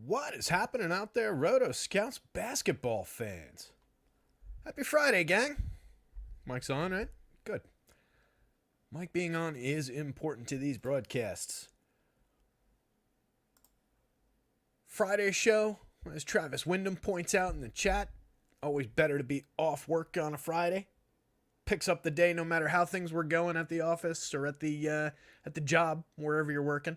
What is happening out there, rotoscouts basketball fans? Happy Friday, gang. Mic's on, right? Good. Mic being on is important to these broadcasts. Friday show, as Travis Wyndham points out in the chat, always better to be off work on a Friday. Picks up the day no matter how things were going at the office or at the job, wherever you're working.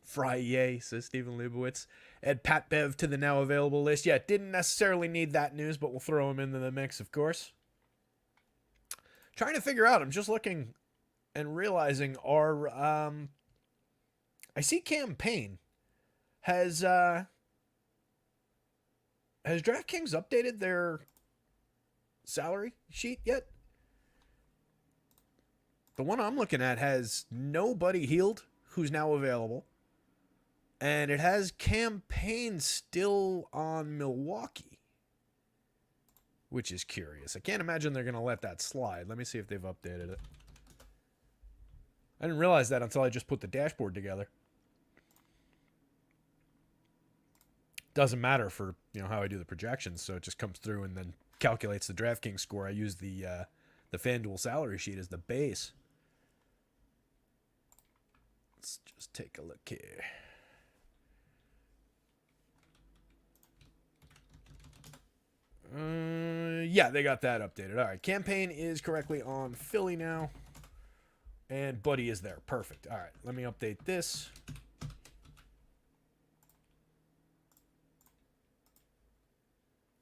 Friday, says Stephen Leibowitz. Add Pat Bev to the now available list. Yeah, didn't necessarily need that news, but we'll throw him into the mix, of course. Trying to figure out, I'm just looking and realizing I see campaign has DraftKings updated their salary sheet yet? The one I'm looking at has nobody healed who's now available. And it has campaign still on Milwaukee, which is curious. I can't imagine they're going to let that slide. Let me see if they've updated it. I didn't realize that until I just put the dashboard together. Doesn't matter for how I do the projections, so it just comes through and then calculates the DraftKings score. I use the FanDuel salary sheet as the base. Let's just take a look here. Yeah, they got that updated. All right, campaign is correctly on Philly now. And Buddy is there. Perfect. All right, let me update this.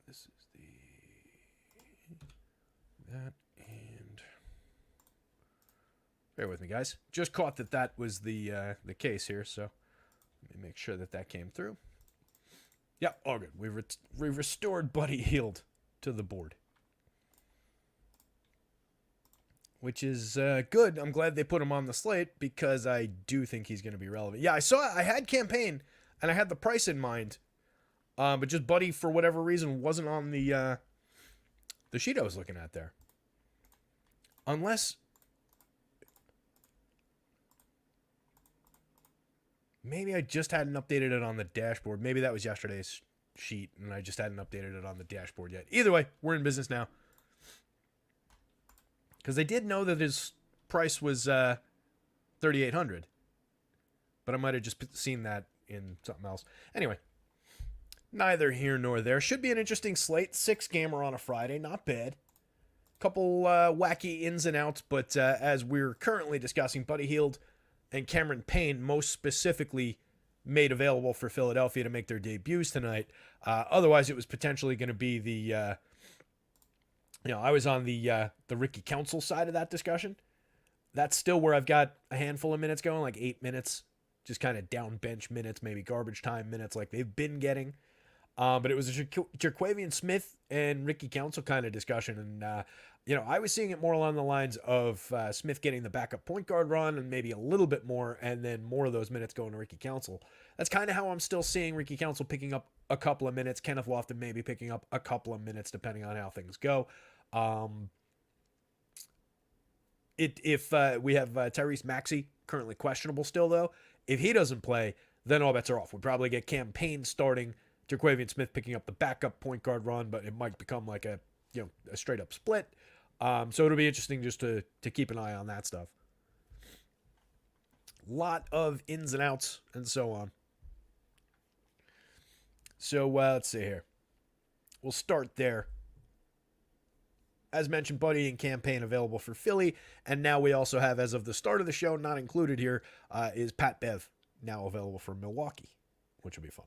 This is that, and bear with me, guys. Just caught that was the case here, so let me make sure that came through. Yep, all good. We've restored Buddy Hield to the board, which is good. I'm glad they put him on the slate because I do think he's going to be relevant. Yeah, I had campaign and I had the price in mind, but just Buddy for whatever reason wasn't on the sheet I was looking at there. Unless maybe I just hadn't updated it on the dashboard. Maybe that was yesterday's sheet, and I just hadn't updated it on the dashboard yet. Either way, we're in business now. Because they did know that his price was $3,800. But I might have just seen that in something else. Anyway, neither here nor there. Should be an interesting slate. 6-gamer on a Friday. Not bad. Couple wacky ins and outs, but as we're currently discussing, Buddy Hield and Cameron Payne most specifically made available for Philadelphia to make their debuts tonight. Otherwise, it was potentially going to be the, I was on the Ricky Council side of that discussion. That's still where I've got a handful of minutes going, like 8 minutes, just kind of down bench minutes, maybe garbage time minutes like they've been getting. But it was a Jerquavian Smith and Ricky Council kind of discussion. And, I was seeing it more along the lines of Smith getting the backup point guard run and maybe a little bit more, and then more of those minutes going to Ricky Council. That's kind of how I'm still seeing Ricky Council picking up a couple of minutes. Kenneth Lofton maybe picking up a couple of minutes, depending on how things go. If we have Tyrese Maxey currently questionable still, though, if he doesn't play, then all bets are off. We'll probably get campaign starting, Jerquavian Smith picking up the backup point guard run, but it might become like a straight up split. So it'll be interesting just to keep an eye on that stuff. Lot of ins and outs and so on. So let's see here. We'll start there. As mentioned, Buddy and campaign available for Philly. And now we also have, as of the start of the show, not included here, is Pat Bev now available for Milwaukee, which will be fun.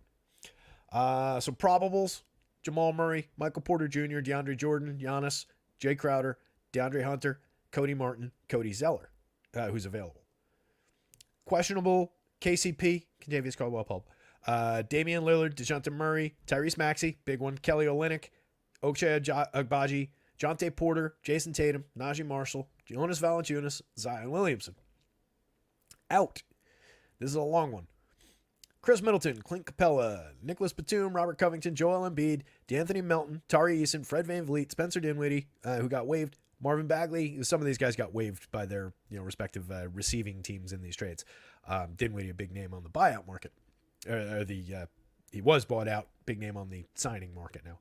So probables, Jamal Murray, Michael Porter Jr., DeAndre Jordan, Giannis, Jay Crowder, DeAndre Hunter, Cody Martin, Cody Zeller, who's available. Questionable, KCP, Contavious Caldwell-Pope, Damian Lillard, DeJounte Murray, Tyrese Maxey, big one, Kelly Olynyk, Ochai Agbaji, Jonte Porter, Jason Tatum, Najee Marshall, Jonas Valanciunas, Zion Williamson. Out. This is a long one. Chris Middleton, Clint Capella, Nicholas Batum, Robert Covington, Joel Embiid, DeAnthony Melton, Tari Eason, Fred VanVleet, Spencer Dinwiddie, who got waived, Marvin Bagley. Some of these guys got waived by their respective receiving teams in these trades. Dinwiddie, a big name on the buyout market. He was bought out. Big name on the signing market now.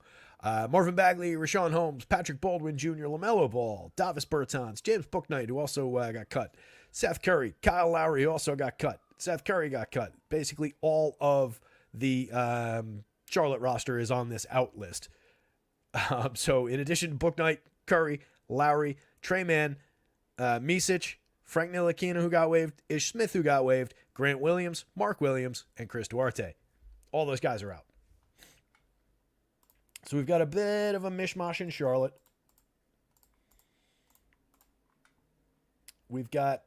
Marvin Bagley, Rashawn Holmes, Patrick Baldwin Jr., LaMelo Ball, Davis Bertans, James Bouknight, who also got cut, Seth Curry, Kyle Lowry, who also got cut. Seth Curry got cut. Basically, all of the Charlotte roster is on this out list. So, in addition to Bouknight, Curry, Lowry, Trey Mann, Misic, Frank Ntilikina, who got waived, Ish Smith, who got waived, Grant Williams, Mark Williams, and Chris Duarte. All those guys are out. So we've got a bit of a mishmash in Charlotte. We've got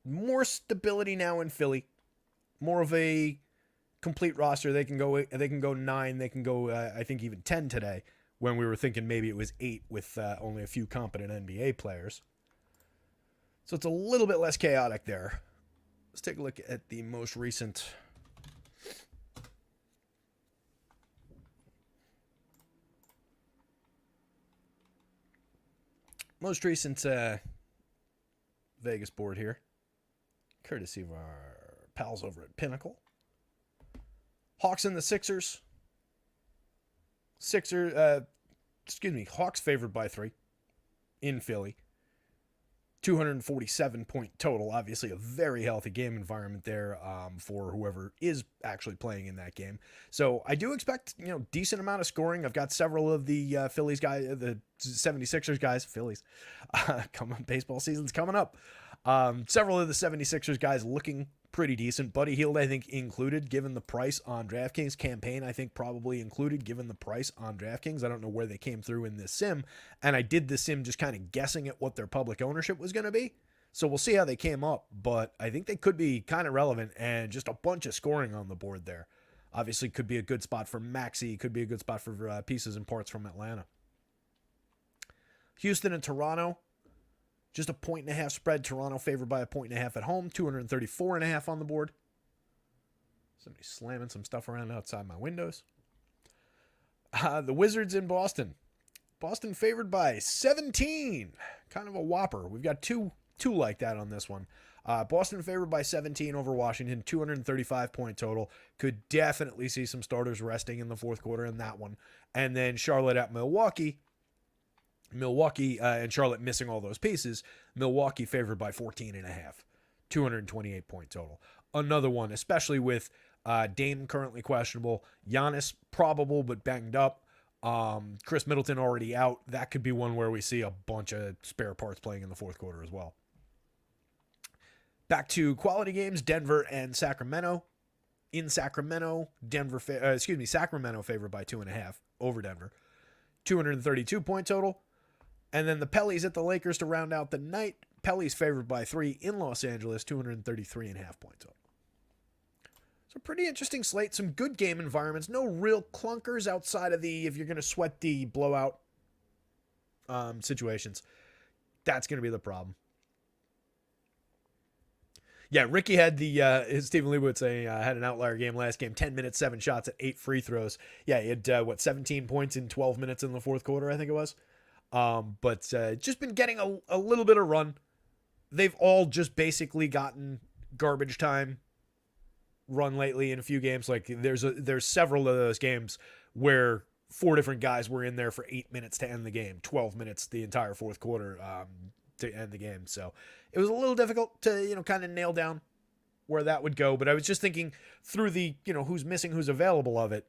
more stability now in Philly. More of a complete roster. They can go 9. They can go, I think, even 10 today, when we were thinking maybe it was 8 with only a few competent NBA players. So it's a little bit less chaotic there. Let's take a look at the most recent Vegas board here, courtesy of our pals over at Pinnacle. Hawks and the Sixers. Hawks favored by 3 in Philly. 247-point total. Obviously, a very healthy game environment there for whoever is actually playing in that game. So I do expect, decent amount of scoring. I've got several of the Phillies guys, the 76ers guys, Phillies. Baseball season's coming up. Several of the 76ers guys looking pretty decent. Buddy Hield, I think, included, given the price on DraftKings. Campaign, I think, probably included, given the price on DraftKings. I don't know where they came through in this sim. And I did this sim just kind of guessing at what their public ownership was going to be. So we'll see how they came up. But I think they could be kind of relevant, and just a bunch of scoring on the board there. Obviously, could be a good spot for Maxey. Could be a good spot for pieces and parts from Atlanta. Houston and Toronto. Just a 1.5 spread. Toronto favored by a 1.5 at home. 234.5 on the board. Somebody slamming some stuff around outside my windows. The Wizards in Boston. Boston favored by 17. Kind of a whopper. We've got two like that on this one. Boston favored by 17 over Washington. 235-point total. Could definitely see some starters resting in the fourth quarter in that one. And then Charlotte at Milwaukee. And Charlotte missing all those pieces. Milwaukee favored by 14.5. 228-point total. Another one, especially with Dame currently questionable. Giannis probable but banged up. Chris Middleton already out. That could be one where we see a bunch of spare parts playing in the fourth quarter as well. Back to quality games, Denver and Sacramento. In Sacramento, Sacramento favored by 2.5 over Denver. 232-point total. And then the Pellies at the Lakers to round out the night. Pellies favored by 3 in Los Angeles, 233.5-point total. So pretty interesting slate. Some good game environments. No real clunkers outside of if you're going to sweat the blowout situations. That's going to be the problem. Yeah, Ricky had Stephen Leibowitz had an outlier game last game. 10 minutes, 7 shots at 8 free throws. Yeah, he had, 17 points in 12 minutes in the fourth quarter, I think it was. But just been getting a little bit of run. They've all just basically gotten garbage time run lately in a few games. Like there's several of those games where 4 different guys were in there for 8 minutes to end the game, 12 minutes the entire fourth quarter to end the game. So it was a little difficult to kind of nail down where that would go. But I was just thinking through the who's missing, who's available of it.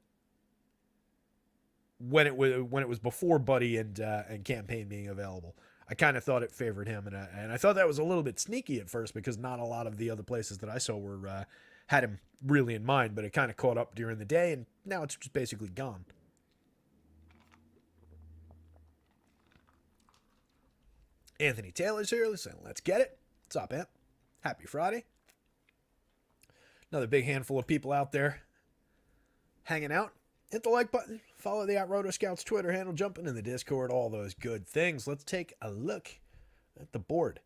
When it was before Buddy and Campaign being available, I kind of thought it favored him, and I thought that was a little bit sneaky at first because not a lot of the other places that I saw were had him really in mind, but it kind of caught up during the day, and now it's just basically gone. Anthony Taylor's here. Let's get it. What's up, Ant? Happy Friday. Another big handful of people out there hanging out. Hit the like button. Follow the @rotoscouts Twitter handle. Jump into the Discord. All those good things. Let's take a look at the board.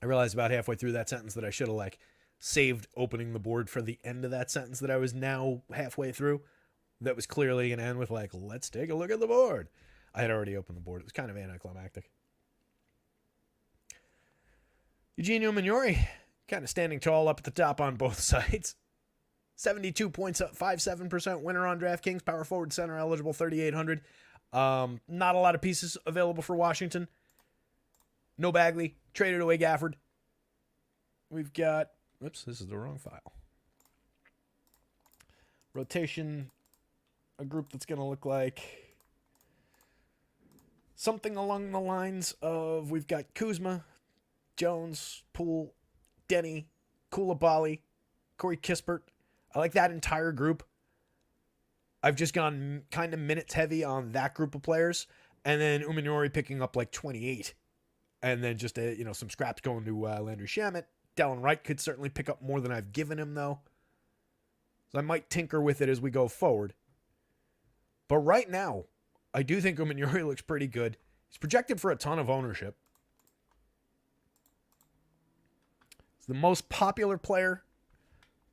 I realized about halfway through that sentence that I should have saved opening the board for the end of that sentence that I was now halfway through. That was clearly going to end with let's take a look at the board. I had already opened the board. It was kind of anticlimactic. Eugenio Mignori kind of standing tall up at the top on both sides. 72.57% winner on DraftKings. Power forward center eligible, 3,800. Not a lot of pieces available for Washington. No Bagley. Traded away Gafford. We've got... Oops, this is the wrong file. Rotation, a group that's going to look like something along the lines of we've got Kuzma, Jones, Poole, Denny, Koulibaly, Corey Kispert. I like that entire group. I've just gone kind of minutes heavy on that group of players, and then Uminori picking up like 28, and then just some scraps going to Landry Shamet. Delon Wright could certainly pick up more than I've given him, though. So I might tinker with it as we go forward. But right now, I do think Uminori looks pretty good. He's projected for a ton of ownership. He's the most popular player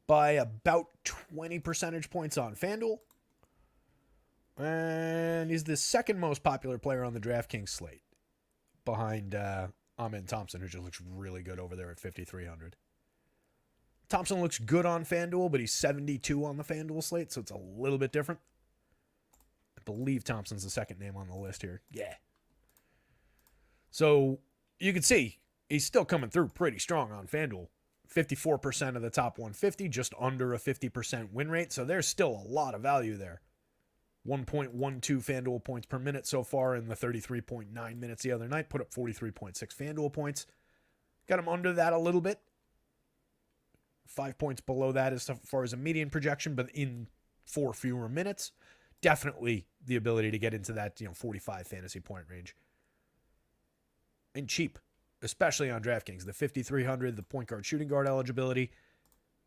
by about 20 percentage points on FanDuel. And he's the second most popular player on the DraftKings slate, behind Amen Thompson, who just looks really good over there at 5,300. Thompson looks good on FanDuel, but he's 72 on the FanDuel slate, so it's a little bit different. I believe Thompson's the second name on the list here. Yeah. So you can see he's still coming through pretty strong on FanDuel. 54% of the top 150, just under a 50% win rate, so there's still a lot of value there. 1.12 FanDuel points per minute so far in the 33.9 minutes the other night. Put up 43.6 FanDuel points. Got him under that a little bit. 5 points below that as far as a median projection, but in 4 fewer minutes. Definitely the ability to get into that 45 fantasy point range. And cheap, especially on DraftKings. The 5,300, the point guard, shooting guard eligibility.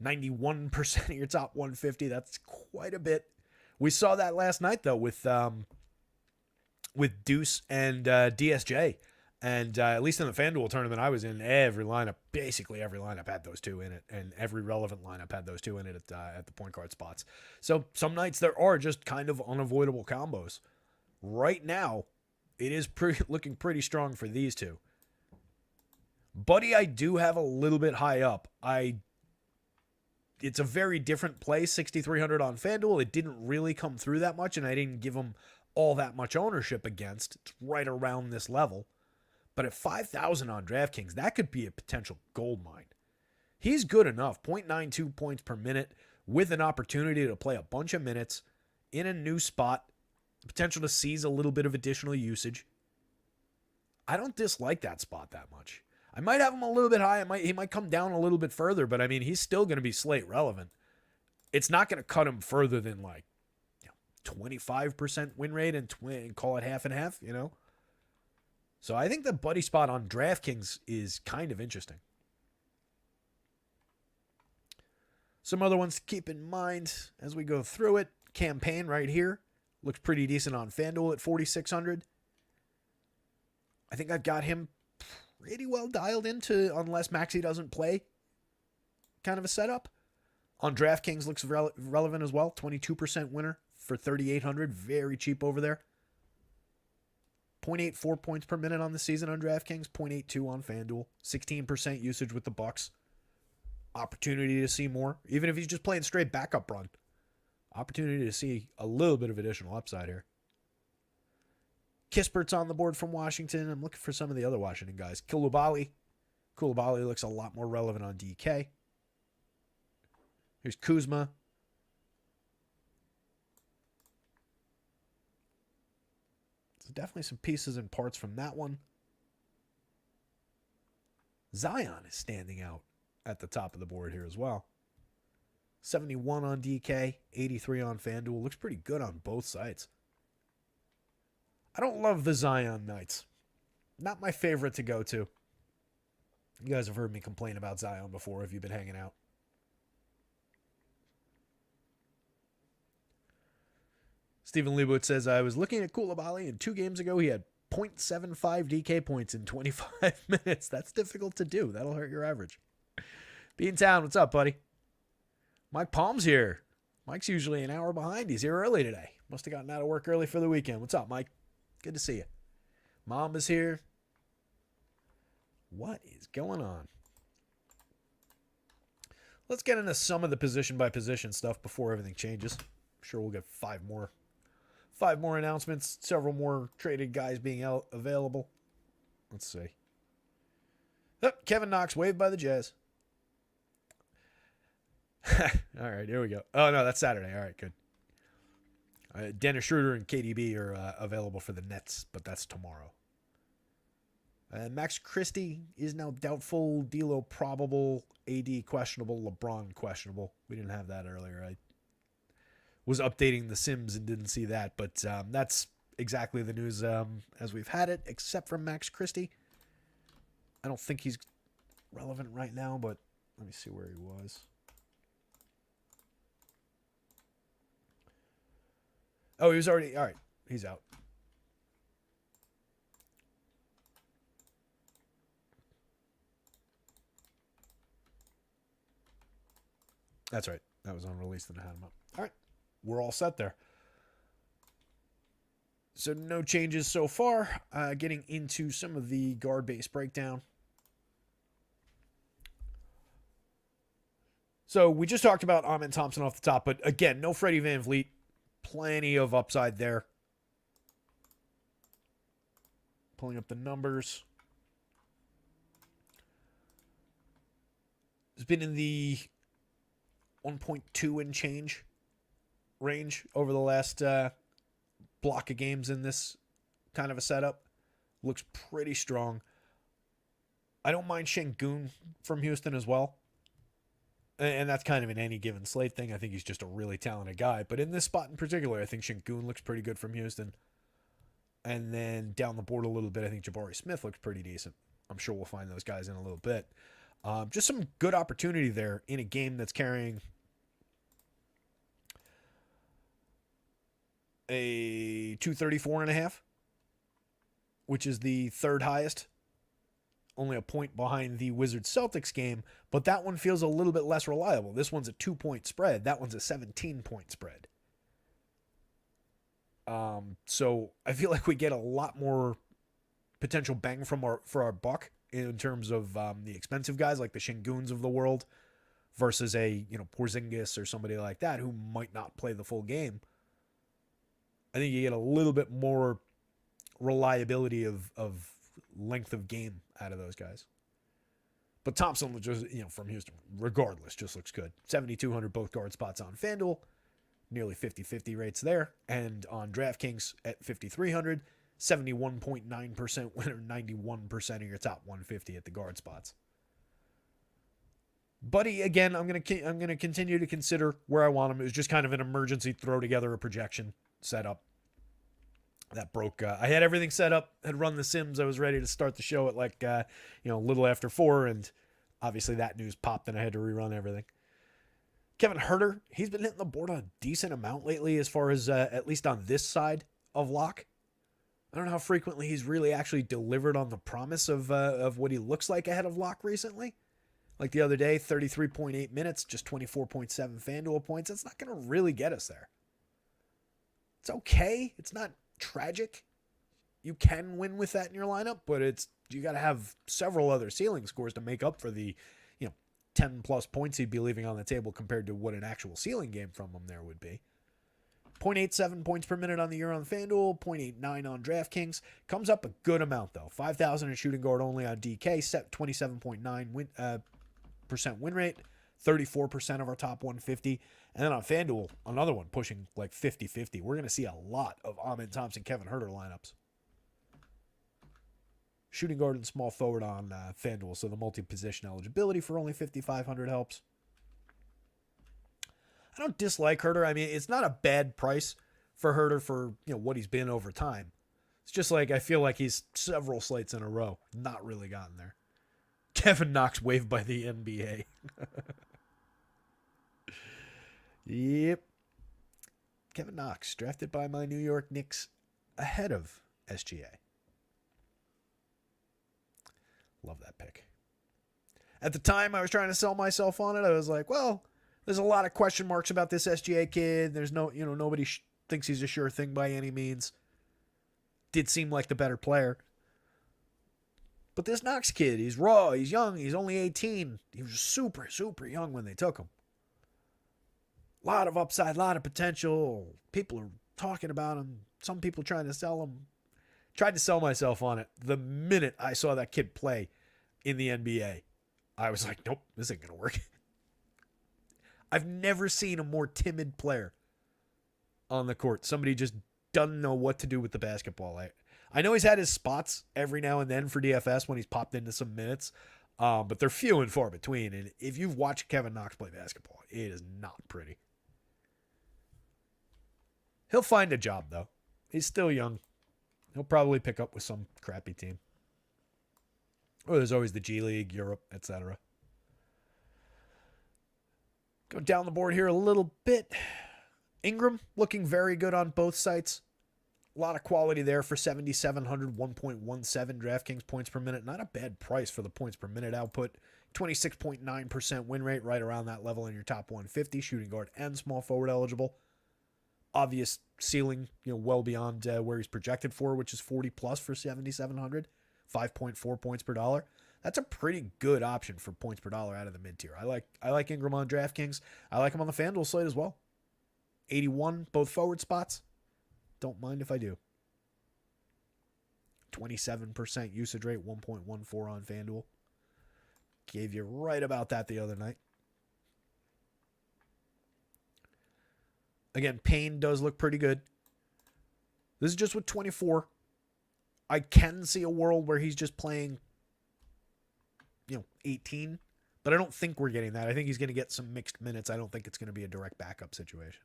91% of your top 150. That's quite a bit. We saw that last night, though, with Deuce and DSJ. And at least in the FanDuel tournament I was in, basically every lineup had those two in it. And every relevant lineup had those two in it at the point guard spots. So some nights there are just kind of unavoidable combos. Right now, it is looking pretty strong for these two. Buddy, I do have a little bit high up. It's a very different play, 6,300 on FanDuel. It didn't really come through that much, and I didn't give him all that much ownership against. It's right around this level. But at 5,000 on DraftKings, that could be a potential gold mine. He's good enough, 0.92 points per minute, with an opportunity to play a bunch of minutes in a new spot, potential to seize a little bit of additional usage. I don't dislike that spot that much. I might have him a little bit high. He might come down a little bit further, but I mean, he's still going to be slate relevant. It's not going to cut him further than 25% win rate and call it half and half, So I think the buddy spot on DraftKings is kind of interesting. Some other ones to keep in mind as we go through it. Campaign right here looks pretty decent on FanDuel at 4,600. I think I've got him pretty well dialed into, unless Maxey doesn't play, kind of a setup. On DraftKings looks relevant as well. 22% winner for 3,800. Very cheap over there. 0.84 points per minute on the season on DraftKings. 0.82 on FanDuel. 16% usage with the Bucks. Opportunity to see more. Even if he's just playing straight backup run. Opportunity to see a little bit of additional upside here. Kispert's on the board from Washington. I'm looking for some of the other Washington guys. Koulibaly looks a lot more relevant on DK. Here's Kuzma. So definitely some pieces and parts from that one. Zion is standing out at the top of the board here as well. 71 on DK, 83 on FanDuel. Looks pretty good on both sides. I don't love the Zion nights. Not my favorite to go to. You guys have heard me complain about Zion before if you've been hanging out. Stephen Leibowitz says, I was looking at Koulibaly, and 2 games ago he had 0.75 DK points in 25 minutes. That's difficult to do. That'll hurt your average. Beantown, what's up, buddy? Mike Palm's here. Mike's usually an hour behind. He's here early today. Must have gotten out of work early for the weekend. What's up, Mike? Good to see you. Mom is here. What is going on? Let's get into some of the position by position stuff before everything changes. I'm sure we'll get five more announcements, several more traded guys being available. Let's see. Oh, Kevin Knox waived by the Jazz. All right, here we go. Oh, no, that's Saturday. All right, good. Dennis Schroeder and KDB are available for the Nets, but that's tomorrow. Max Christie is now doubtful, D'Lo probable, AD questionable, LeBron questionable. We didn't have that earlier. I was updating the Sims and didn't see that, but that's exactly the news as we've had it, except for Max Christie. I don't think he's relevant right now, but let me see where he was. Oh, he was already... All right, he's out. That's right. That was unreleased and I had him up. All right. We're all set there. So no changes so far. Getting into some of the guard base breakdown. So we just talked about Amen Thompson off the top, but again, no Freddie VanVleet. Plenty of upside there. Pulling up the numbers. It's been in the 1.2 and change range over the last block of games in this kind of a setup. Looks pretty strong. I don't mind Şengün from Houston as well. And that's kind of an any given slate thing. I think he's just a really talented guy. But in this spot in particular, I think Şengün looks pretty good from Houston. And then down the board a little bit, I think Jabari Smith looks pretty decent. I'm sure we'll find those guys in a little bit. Just some good opportunity there in a game that's carrying a 234.5, which is the third highest. Only a point behind the Wizards-Celtics game, but that one feels a little bit less reliable. This one's a 2-point spread. That one's a 17-point spread. So I feel like we get a lot more potential bang for our buck in terms of the expensive guys like the Şengüns of the world versus a Porzingis or somebody like that who might not play the full game. I think you get a little bit more reliability of length of game out of those guys. But Thompson, just from Houston, regardless, just looks good. 7,200 both guard spots on FanDuel, nearly 50-50 rates there, and on DraftKings at 5,300, 71.9% winner, 91% of your top 150 at the guard spots. Buddy, again, I'm gonna continue to consider where I want him. It was just kind of an emergency throw together a projection setup that broke. I had everything set up, had run the Sims. I was ready to start the show at a little after 4, and obviously that news popped, and I had to rerun everything. Kevin Huerter, he's been hitting the board a decent amount lately, as far as at least on this side of lock. I don't know how frequently he's really actually delivered on the promise of what he looks like ahead of lock recently. Like the other day, 33.8 minutes, just 24.7 FanDuel points. That's not going to really get us there. It's okay. It's not tragic. You can win with that in your lineup, but you got to have several other ceiling scores to make up for the 10 plus points he'd be leaving on the table compared to what an actual ceiling game from him there would be. 0.87 points per minute on the year on FanDuel, 0.89 on DraftKings. Comes up a good amount, though. 5,000 in shooting guard only on DK, set 27.9% win rate, 34% of our top 150. And then on FanDuel, another one pushing like 50-50. We're going to see a lot of Amen Thompson, Kevin Huerter lineups. Shooting guard and small forward on FanDuel, so the multi-position eligibility for only 5,500 helps. I don't dislike Huerter. I mean, it's not a bad price for Huerter for what he's been over time. It's just like I feel like he's several slates in a row not really gotten there. Kevin Knox waived by the NBA. Yep. Kevin Knox drafted by my New York Knicks ahead of SGA. Love that pick. At the time, I was trying to sell myself on it. I was like, well, there's a lot of question marks about this SGA kid. There's nobody thinks he's a sure thing by any means. Did seem like the better player. But this Knox kid, he's raw, he's young, he's only 18. He was super, super young when they took him. A lot of upside, a lot of potential. People are talking about him. Some people trying to sell him. Tried to sell myself on it. The minute I saw that kid play in the NBA, I was like, nope, this ain't going to work. I've never seen a more timid player on the court. Somebody just doesn't know what to do with the basketball. I know he's had his spots every now and then for DFS when he's popped into some minutes, but they're few and far between. And if you've watched Kevin Knox play basketball, it is not pretty. He'll find a job, though. He's still young. He'll probably pick up with some crappy team. Or there's always the G League, Europe, etc. Go down the board here a little bit. Ingram looking very good on both sites. A lot of quality there for 7,700, 1.17 DraftKings points per minute. Not a bad price for the points per minute output. 26.9% win rate, right around that level in your top 150. Shooting guard and small forward eligible. Obvious ceiling, well beyond where he's projected for, which is 40 plus for 7,700. 5.4 points per dollar. That's a pretty good option for points per dollar out of the mid tier. I like Ingram on DraftKings. I like him on the FanDuel slate as well. 81, both forward spots. Don't mind if I do. 27% usage rate, 1.14 on FanDuel. Gave you right about that the other night. Again, Payne does look pretty good. This is just with 24. I can see a world where he's just playing, 18. But I don't think we're getting that. I think he's going to get some mixed minutes. I don't think it's going to be a direct backup situation.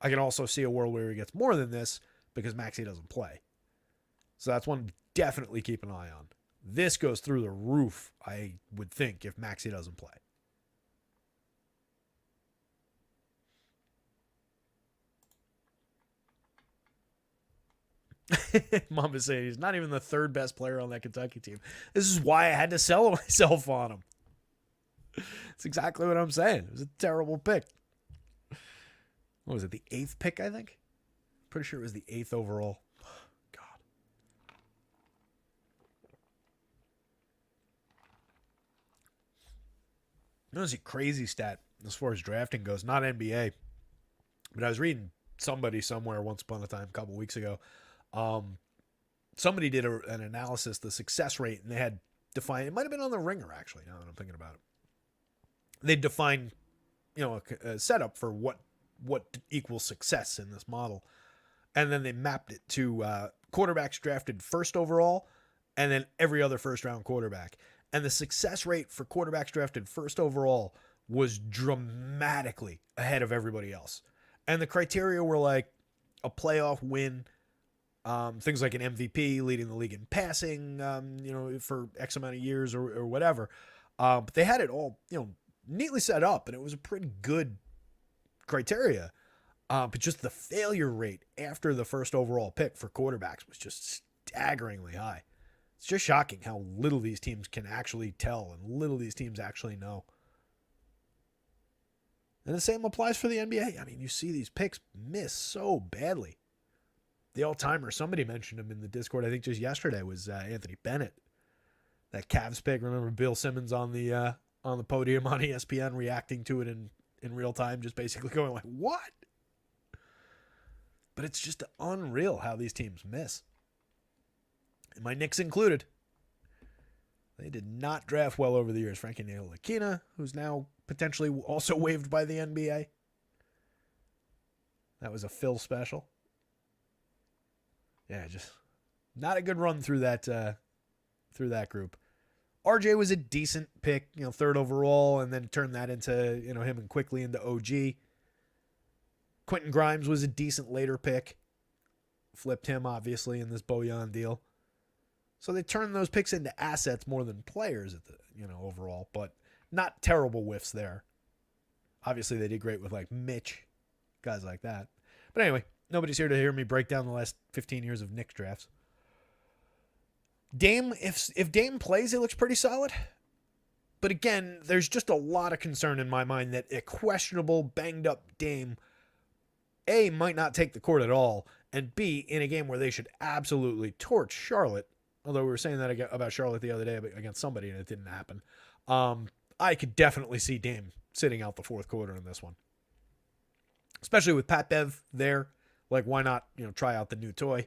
I can also see a world where he gets more than this because Maxey doesn't play. So that's one to definitely keep an eye on. This goes through the roof, I would think, if Maxey doesn't play. Mom is saying he's not even the third best player on that Kentucky team. This is why I had to sell myself on him. That's exactly what I'm saying. It was a terrible pick. What was it, the 8th pick, I think? Pretty sure it was the 8th overall. God. That a crazy stat as far as drafting goes. Not NBA. But I was reading somebody somewhere once upon a time, a couple weeks ago. Somebody did an analysis, the success rate, and they had defined, it might have been on the Ringer, actually, now that I'm thinking about it. They defined, a setup for what equals success in this model. And then they mapped it to quarterbacks drafted first overall and then every other first round quarterback. And the success rate for quarterbacks drafted first overall was dramatically ahead of everybody else. And the criteria were like a playoff win, things like an MVP, leading the league in passing, for X amount of years or whatever. But they had it all, neatly set up, and it was a pretty good criteria. But just the failure rate after the first overall pick for quarterbacks was just staggeringly high. It's just shocking how little these teams can actually tell and little these teams actually know. And the same applies for the NBA. I mean, you see these picks miss so badly. The all-timer, somebody mentioned him in the Discord, I think just yesterday, was Anthony Bennett. That Cavs pick. Remember Bill Simmons on the podium on ESPN reacting to it in real time, just basically going like, what? But it's just unreal how these teams miss. And my Knicks included. They did not draft well over the years. Frankie Ntilikina, who's now potentially also waived by the NBA. That was a Phil special. Yeah, just not a good run through that group. RJ was a decent pick, third overall, and then turned that into, him and quickly into OG. Quentin Grimes was a decent later pick. Flipped him, obviously, in this Bojan deal. So they turned those picks into assets more than players at the, overall, but not terrible whiffs there. Obviously, they did great with like Mitch, guys like that. But anyway, nobody's here to hear me break down the last 15 years of Knicks drafts. Dame, if Dame plays, it looks pretty solid. But again, there's just a lot of concern in my mind that a questionable, banged up Dame, A, might not take the court at all, and B, in a game where they should absolutely torch Charlotte, Although we were saying that about Charlotte the other day against somebody and it didn't happen. I could definitely see Dame sitting out the fourth quarter in this one. Especially with Pat Bev there. Like, why not, try out the new toy?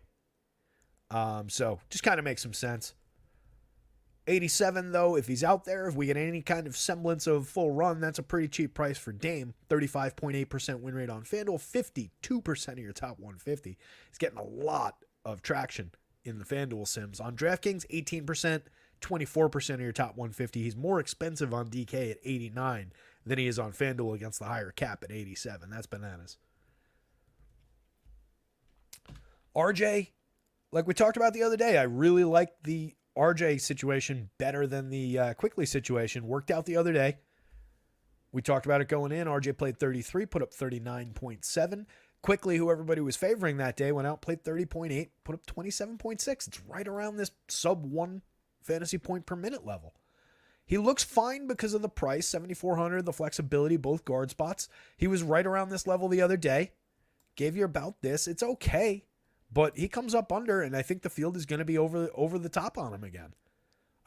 So just kind of makes some sense. 87, though, if he's out there, if we get any kind of semblance of full run, that's a pretty cheap price for Dame. 35.8% win rate on FanDuel, 52% of your top 150. He's getting a lot of traction in the FanDuel sims. On DraftKings, 18%, 24% of your top 150. He's more expensive on DK at 89 than he is on FanDuel against the higher cap at 87. That's bananas. RJ, like we talked about the other day, I really like the RJ situation better than the Quickly situation. Worked out the other day. We talked about it going in. RJ played 33, put up 39.7. Quickly, who everybody was favoring that day, went out, played 30.8, put up 27.6. It's right around this sub 1 fantasy point per minute level. He looks fine because of the price, 7,400, the flexibility, both guard spots. He was right around this level the other day. Gave you about this. It's okay. But he comes up under, and I think the field is going to be over the top on him again.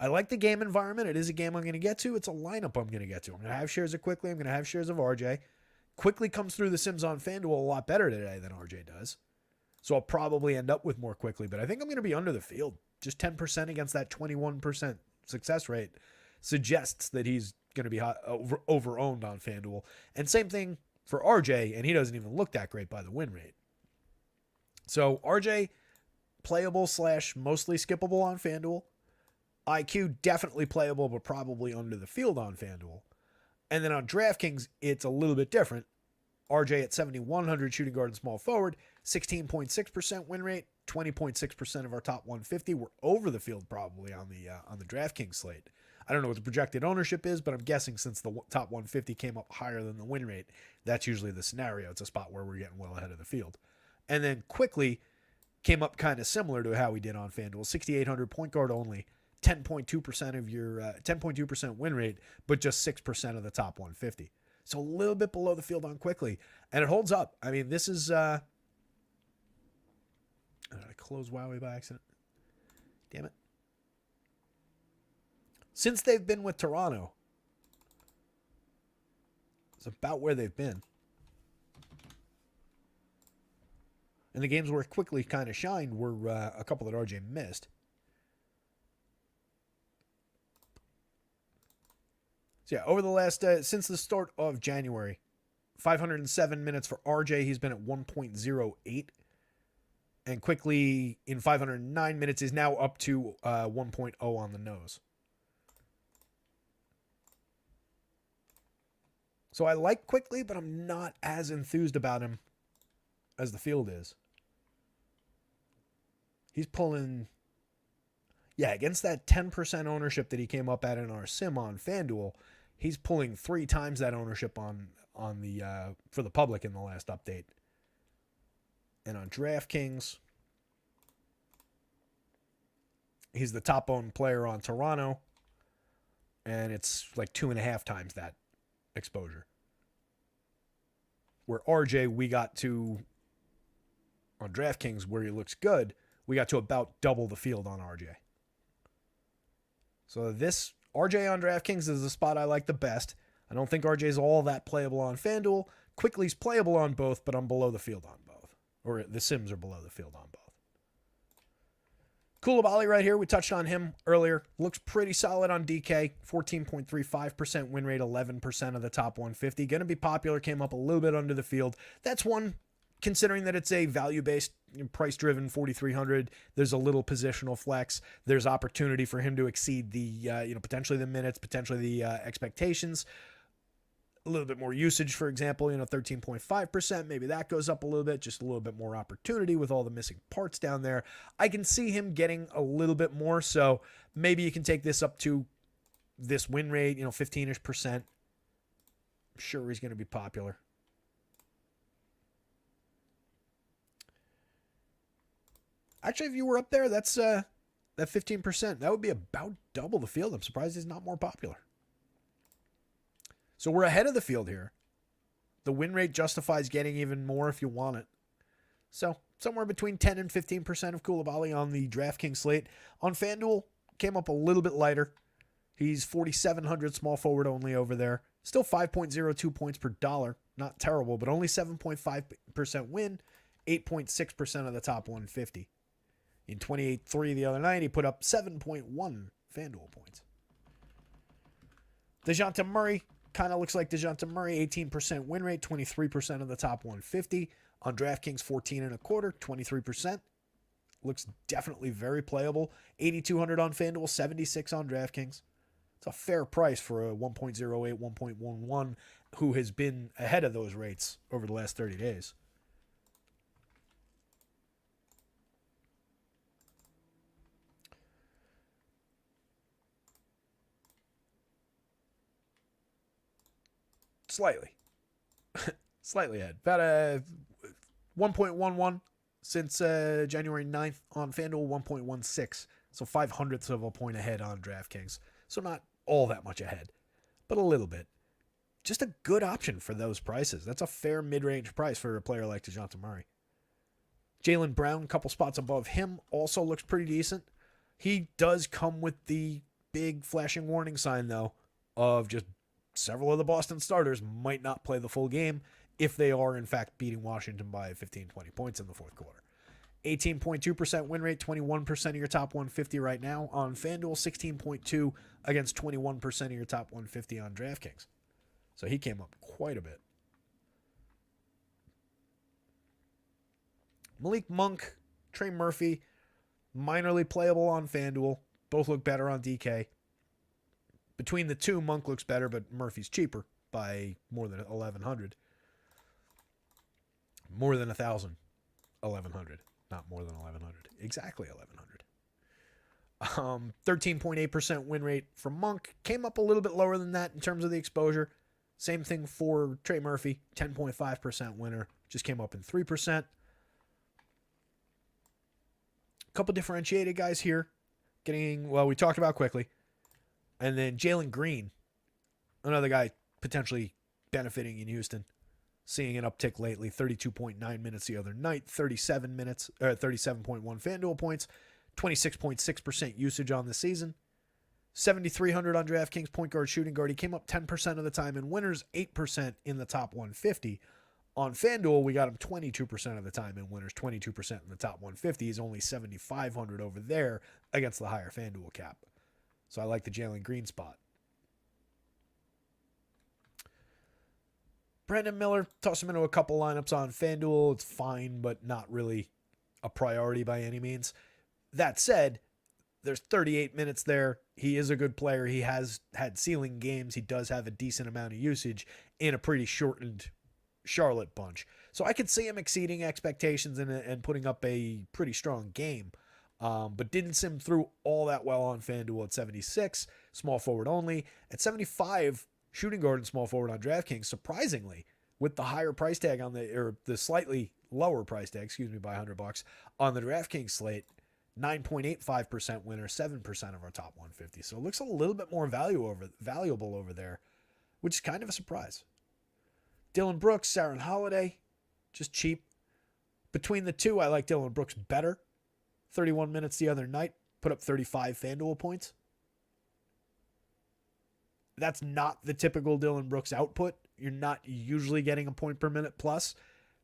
I like the game environment. It is a game I'm going to get to. It's a lineup I'm going to get to. I'm going to have shares of Quickly. I'm going to have shares of RJ. Quickly comes through the sims on FanDuel a lot better today than RJ does. So I'll probably end up with more Quickly. But I think I'm going to be under the field. Just 10% against that 21% success rate suggests that he's going to be over-owned on FanDuel. And same thing for RJ, and he doesn't even look that great by the win rate. So RJ, playable / mostly skippable on FanDuel. IQ, definitely playable, but probably under the field on FanDuel. And then on DraftKings, it's a little bit different. RJ at 7,100 shooting guard and small forward, 16.6% win rate, 20.6% of our top 150. We're over the field probably on the DraftKings slate. I don't know what the projected ownership is, but I'm guessing since the top 150 came up higher than the win rate, that's usually the scenario. It's a spot where we're getting well ahead of the field. And then Quickly came up kind of similar to how we did on FanDuel. 6,800 point guard only, 10.2% of your 10.2% win rate, but just 6% of the top 150. So a little bit below the field on Quickly, and it holds up. I mean, this is did I close Wowie by accident? Damn it. Since they've been with Toronto, it's about where they've been. And the games where it Quickly kind of shined were a couple that RJ missed. So yeah, over the last, since the start of January, 507 minutes for RJ. He's been at 1.08. And Quickly, in 509 minutes, is now up to 1.0 on the nose. So I like Quickly, but I'm not as enthused about him as the field is. He's pulling, against that 10% ownership that he came up at in our sim on FanDuel, he's pulling 3 times that ownership on the for the public in the last update. And on DraftKings, he's the top owned player on Toronto, and it's like 2.5 times that exposure. Where RJ, we got to, on DraftKings, where he looks good, we got to about double the field on RJ. So this RJ on DraftKings is the spot I like the best. I don't think RJ's all that playable on FanDuel. Quickly's playable on both, but I'm below the field on both. Or the sims are below the field on both. Koulibaly right here, we touched on him earlier. Looks pretty solid on DK. 14.35% win rate, 11% of the top 150. Going to be popular, came up a little bit under the field. That's one, considering that it's a value-based, price-driven 4,300. There's a little positional flex. There's opportunity for him to exceed the, potentially the minutes, potentially the expectations. A little bit more usage, for example, 13.5%. Maybe that goes up a little bit, just a little bit more opportunity with all the missing parts down there. I can see him getting a little bit more, so maybe you can take this up to this win rate, 15-ish%. I'm sure he's going to be popular. Actually, if you were up there, that's that 15%. That would be about double the field. I'm surprised he's not more popular. So we're ahead of the field here. The win rate justifies getting even more if you want it. So somewhere between 10 and 15% of Koulibaly on the DraftKings slate. On FanDuel, came up a little bit lighter. He's 4,700 small forward only over there. Still 5.02 points per dollar. Not terrible, but only 7.5% win, 8.6% of the top 150. In 28-3 the other night, he put up 7.1 FanDuel points. DeJounte Murray kind of looks like DeJounte Murray, 18% win rate, 23% of the top 150. On DraftKings, 14.25, 23%. Looks definitely very playable. 8,200 on FanDuel, 76 on DraftKings. It's a fair price for a 1.08, 1.11 who has been ahead of those rates over the last 30 days. Slightly ahead. About a 1.11 since January 9th on FanDuel, 1.16. So 0.05 of a point ahead on DraftKings. So not all that much ahead, but a little bit. Just a good option for those prices. That's a fair mid-range price for a player like DeJounte Murray. Jaylen Brown, a couple spots above him, also looks pretty decent. He does come with the big flashing warning sign, though, of just several of the Boston starters might not play the full game if they are, in fact, beating Washington by 15, 20 points in the fourth quarter. 18.2% win rate, 21% of your top 150 right now. On FanDuel, 16.2 against 21% of your top 150 on DraftKings. So he came up quite a bit. Malik Monk, Trey Murphy, minorly playable on FanDuel. Both look better on DK. Between the two, Monk looks better, but Murphy's cheaper by more than 1,100. More than 1,000. 1,100. Not more than 1,100. Exactly 1,100. 13.8% win rate for Monk. Came up a little bit lower than that in terms of the exposure. Same thing for Trey Murphy. 10.5% winner. Just came up in 3%. Couple differentiated guys here. We talked about quickly. And then Jalen Green, another guy potentially benefiting in Houston. Seeing an uptick lately, 32.9 minutes the other night, 37.1 FanDuel points, 26.6% usage on the season. 7,300 on DraftKings point guard, shooting guard. He came up 10% of the time in winners, 8% in the top 150. On FanDuel, we got him 22% of the time in winners, 22% in the top 150. He's only 7,500 over there against the higher FanDuel cap. So I like the Jalen Green spot. Brandon Miller, toss him into a couple lineups on FanDuel. It's fine, but not really a priority by any means. That said, there's 38 minutes there. He is a good player. He has had ceiling games. He does have a decent amount of usage in a pretty shortened Charlotte bunch. So I could see him exceeding expectations and putting up a pretty strong game. But didn't sim through all that well on FanDuel at 76, small forward only. At 75, shooting guard and small forward on DraftKings, surprisingly, with the higher price tag the slightly lower price tag, by $100 on the DraftKings slate, 9.85% winner, 7% of our top 150. So it looks a little bit more valuable over there, which is kind of a surprise. Dylan Brooks, Aaron Holiday, just cheap. Between the two, I like Dylan Brooks better. 31 minutes the other night, put up 35 FanDuel points. That's not the typical Dylan Brooks output. You're not usually getting a point per minute plus.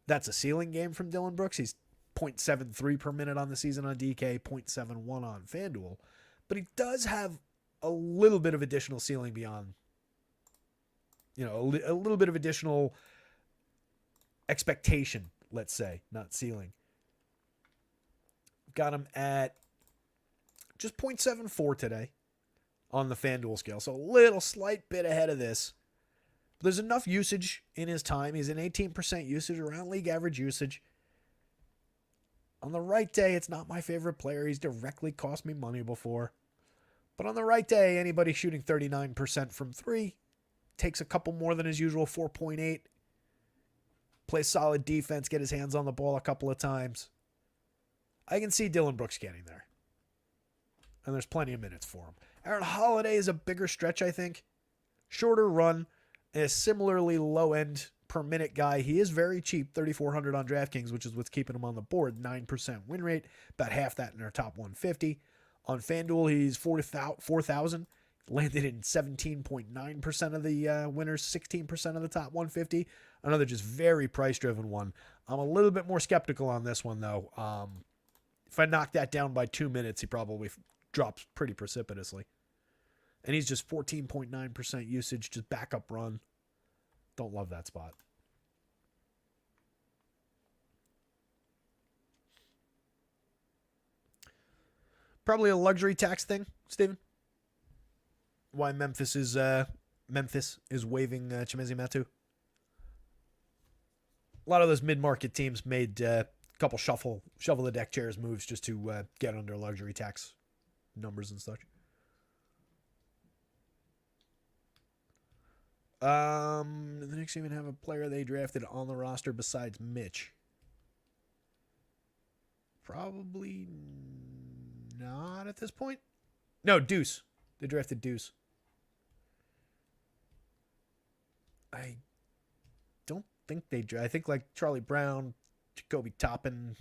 That's a ceiling game from Dylan Brooks. He's 0.73 per minute on the season on DK, 0.71 on FanDuel. But he does have a little bit of additional ceiling beyond, a little bit of additional expectation, let's say, not ceiling. Got him at just 0.74 today on the FanDuel scale. So a slight bit ahead of this. There's enough usage in his time. He's an 18% usage, around league average usage. On the right day, it's not my favorite player. He's directly cost me money before. But on the right day, anybody shooting 39% from three takes a couple more than his usual, 4.8. Plays solid defense, get his hands on the ball a couple of times. I can see Dylan Brooks getting there. And there's plenty of minutes for him. Aaron Holiday is a bigger stretch, I think. Shorter run, and a similarly low-end per minute guy. He is very cheap, 3,400 on DraftKings, which is what's keeping him on the board. 9% win rate, about half that in our top 150. On FanDuel, he's 4,000. Landed in 17.9% of the winners, 16% of the top 150. Another just very price-driven one. I'm a little bit more skeptical on this one, though. If I knock that down by 2 minutes, he probably drops pretty precipitously. And he's just 14.9% usage, just backup run. Don't love that spot. Probably a luxury tax thing, Steven. Why Memphis is waiving Chimezie Metu. A lot of those mid-market teams made a couple shuffle the deck chairs moves just to get under luxury tax numbers and such. The Knicks even have a player they drafted on the roster besides Mitch. Probably not at this point. No, Deuce. They drafted Deuce. I don't think they I think like Charlie Brown, Jacob Toppin.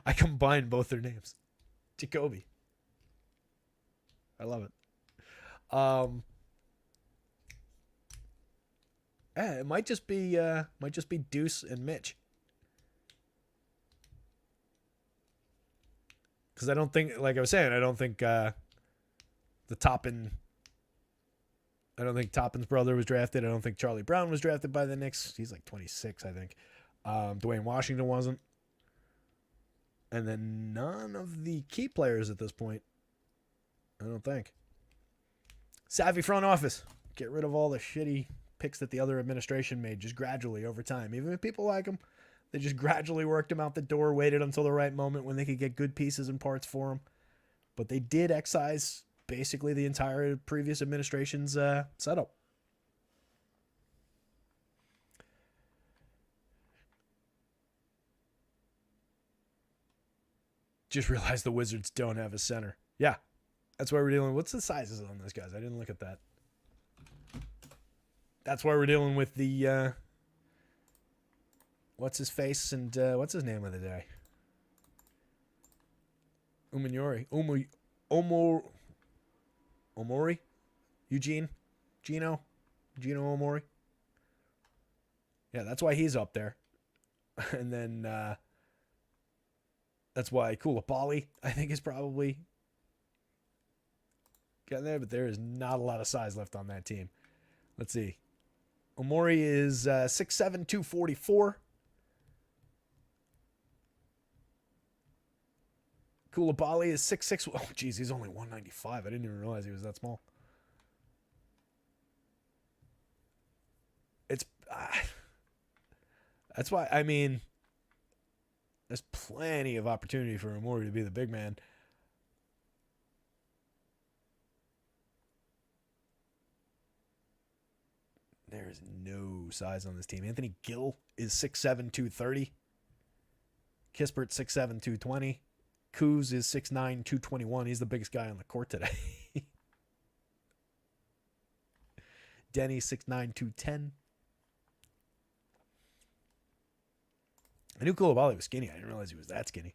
I combined both their names. Jacoby. I love it. It might just be Deuce and Mitch. Because I don't think, like I was saying, I don't think Toppin's brother was drafted. I don't think Charlie Brown was drafted by the Knicks. He's like 26, I think. Dwayne Washington wasn't. And then none of the key players at this point. I don't think. Savvy front office. Get rid of all the shitty picks that the other administration made just gradually over time. Even if people like them, they just gradually worked them out the door, waited until the right moment when they could get good pieces and parts for them. But they did excise basically the entire previous administration's setup. Just realized the Wizards don't have a center. Yeah, that's why we're dealing. What's the sizes on those guys? I didn't look at that. That's why we're dealing with the what's his face and what's his name of the day? Omori? Gino Omori. Yeah, that's why he's up there. And then that's why Koulibaly, I think, is probably getting there, but there is not a lot of size left on that team. Let's see. Omori is 6'7", 244. Koulibaly is 6'6". Oh, geez, he's only 195. I didn't even realize he was that small. It's that's why, I mean, there's plenty of opportunity for Omori to be the big man. There is no size on this team. Anthony Gill is 6'7", 230. Kispert 6'7", 220. Kuz is 6'9", 221. He's the biggest guy on the court today. Denny 6'9", 210. I knew Koulibaly was skinny. I didn't realize he was that skinny.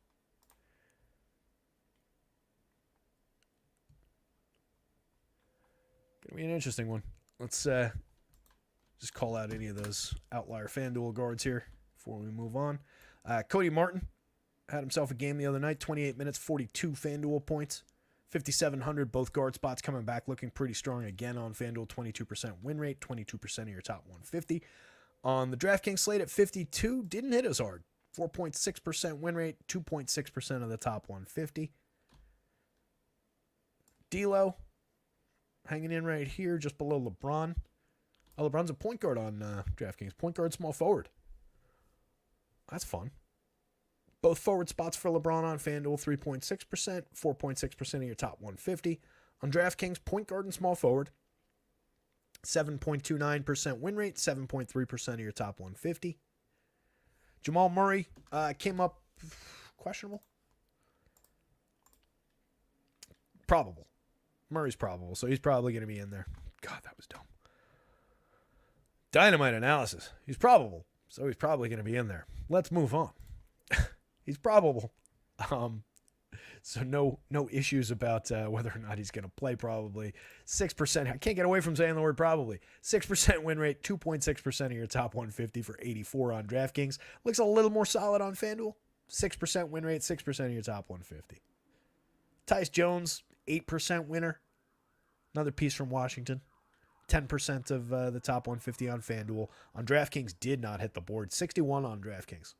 Gonna be an interesting one. Let's just call out any of those outlier FanDuel guards here before we move on. Cody Martin had himself a game the other night. 28 minutes, 42 FanDuel points. 5,700, both guard spots coming back looking pretty strong again on FanDuel. 22% win rate, 22% of your top 150. On the DraftKings slate at 52, didn't hit as hard. 4.6% win rate, 2.6% of the top 150. D'Lo hanging in right here, just below LeBron. Oh, LeBron's a point guard on DraftKings. Point guard, small forward. That's fun. Both forward spots for LeBron on FanDuel, 3.6%, 4.6% of your top 150. On DraftKings, point guard and small forward, 7.29% win rate, 7.3% of your top 150. Jamal Murray came up questionable. Probable. Murray's probable, so he's probably going to be in there. God, that was dumb. Dynamite analysis. He's probable, so he's probably going to be in there. Let's move on. He's probable. So no issues about whether or not he's going to play probably. 6%. I can't get away from saying the word probably. 6% win rate, 2.6% of your top 150 for 84 on DraftKings. Looks a little more solid on FanDuel. 6% win rate, 6% of your top 150. Tyus Jones, 8% winner. Another piece from Washington. 10% of the top 150 on FanDuel. On DraftKings, did not hit the board. 61 on DraftKings.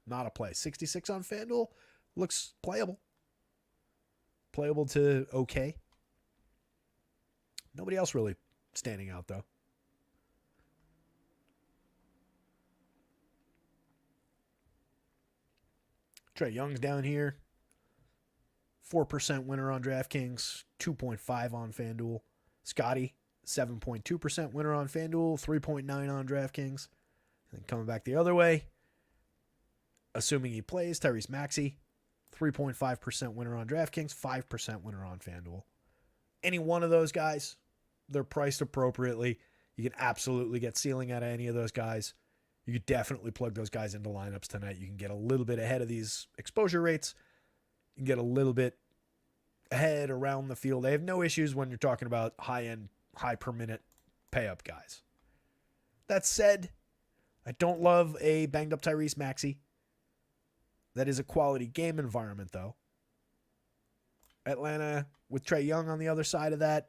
Not a play. 66 on FanDuel. Looks playable. Playable to okay. Nobody else really standing out, though. Trae Young's down here. 4% winner on DraftKings. 2.5 on FanDuel. Scotty, 7.2% winner on FanDuel. 3.9 on DraftKings. And then coming back the other way, assuming he plays, Tyrese Maxey, 3.5% winner on DraftKings, 5% winner on FanDuel. Any one of those guys, they're priced appropriately. You can absolutely get ceiling out of any of those guys. You could definitely plug those guys into lineups tonight. You can get a little bit ahead of these exposure rates. You can get a little bit ahead around the field. They have no issues when you're talking about high-end, high-per-minute pay-up guys. That said, I don't love a banged-up Tyrese Maxey. That is a quality game environment, though. Atlanta with Trae Young on the other side of that.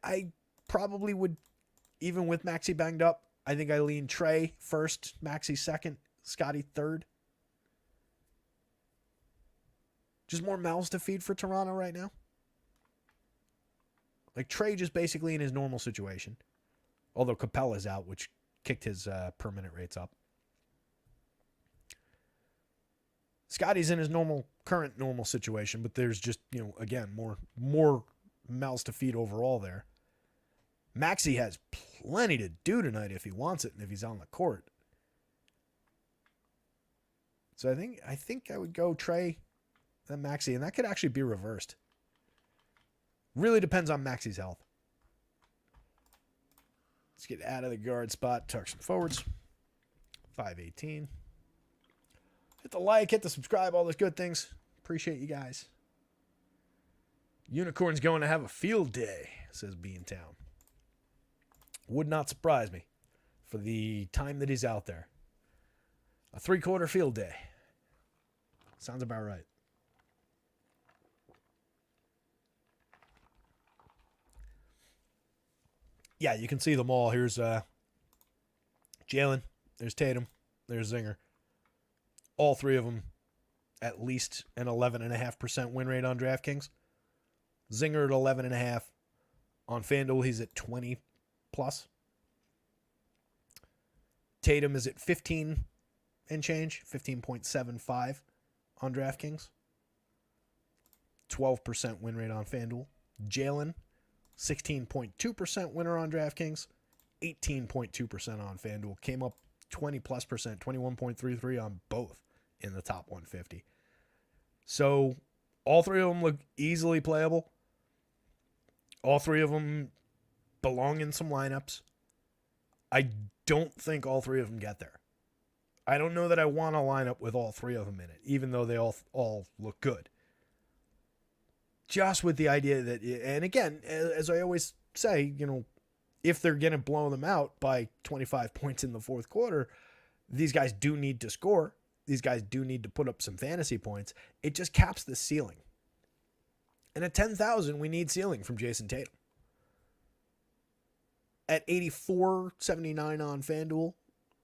I probably would, even with Maxey banged up, I think I lean Trae first, Maxey second, Scotty third. Just more mouths to feed for Toronto right now. Like Trae just basically in his normal situation. Although Capella's out, which kicked his per minute rates up. Scotty's in his current normal situation, but there's just, again, more mouths to feed overall there. Maxey has plenty to do tonight if he wants it and if he's on the court. So I think I would go Trae, then Maxey, and that could actually be reversed. Really depends on Maxey's health. Let's get out of the guard spot, tuck some forwards. 518. Hit the like, hit the subscribe, all those good things. Appreciate you guys. Unicorn's going to have a field day, says Beantown. Would not surprise me for the time that he's out there. A 3/4 field day. Sounds about right. Yeah, you can see them all. Here's Jalen. There's Tatum. There's Zinger. All three of them at least an 11.5% win rate on DraftKings. Zinger at 11.5. On FanDuel, he's at 20 plus. Tatum is at 15 and change, 15.75 on DraftKings. 12% win rate on FanDuel. Jalen, 16.2% winner on DraftKings, 18.2% on FanDuel. Came up 20 plus percent, 21.33 on both in the top 150. So all three of them look easily playable. All three of them belong in some lineups. I don't think all three of them get there. I don't know that I want a lineup with all three of them in it, even though they all look good. Just with the idea that, and again, as I always say, if they're going to blow them out by 25 points in the fourth quarter, these guys do need to score. These guys do need to put up some fantasy points. It just caps the ceiling. And at 10,000, we need ceiling from Jason Tatum. At 84.79 on FanDuel,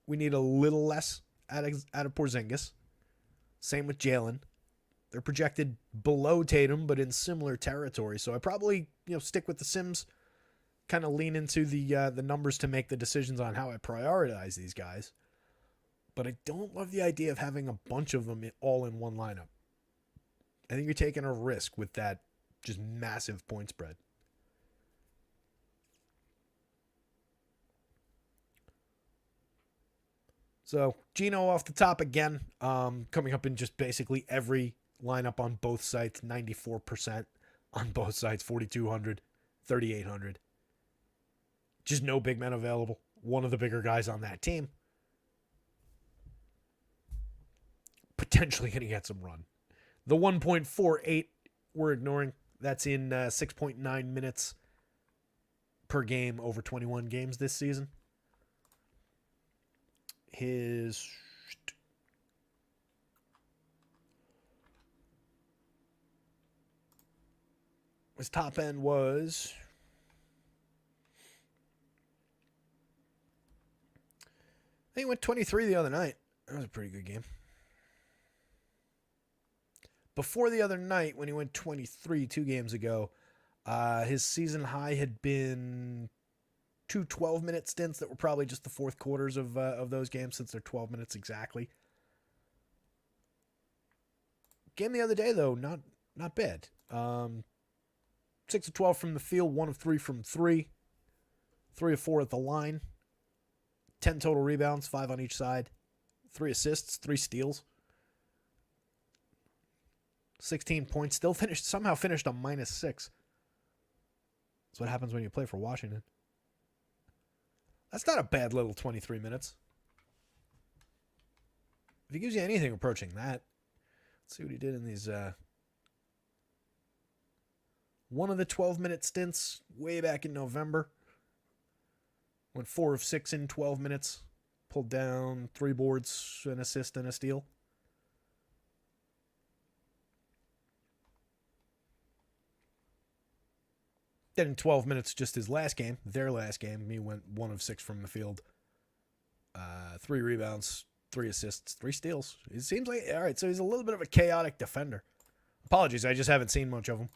we need a little less out of Porzingis. Same with Jalen. They're projected below Tatum, but in similar territory. So I probably stick with the Sims. Kind of lean into the numbers to make the decisions on how I prioritize these guys. But I don't love the idea of having a bunch of them all in one lineup. I think you're taking a risk with that just massive point spread. So Gino off the top again, coming up in just basically every lineup on both sites, 94% on both sites, 4,200, 3,800. Just no big men available. One of the bigger guys on that team. Potentially going to get some run. The 1.48 we're ignoring. That's in 6.9 minutes per game over 21 games this season. His top end was I think he went 23 the other night. That was a pretty good game. Before the other night, when he went 23 2 games ago, his season high had been 2 12-minute stints that were probably just the fourth quarters of those games, since they're 12 minutes exactly. Game the other day, though, not bad. 6 of 12 from the field, 1 of 3 from 3, 3 of 4 at the line, 10 total rebounds, 5 on each side, 3 assists, 3 steals. 16 points, somehow finished on -6. That's what happens when you play for Washington. That's not a bad little 23 minutes. If he gives you anything approaching that, let's see what he did in these. One of the 12-minute stints way back in November. Went 4 of 6 in 12 minutes. Pulled down 3 boards, an assist, and a steal. Then in 12 minutes, just their last game, he went 1 of 6 from the field. 3 rebounds, 3 assists, 3 steals. It seems like, all right, so he's a little bit of a chaotic defender. Apologies, I just haven't seen much of him.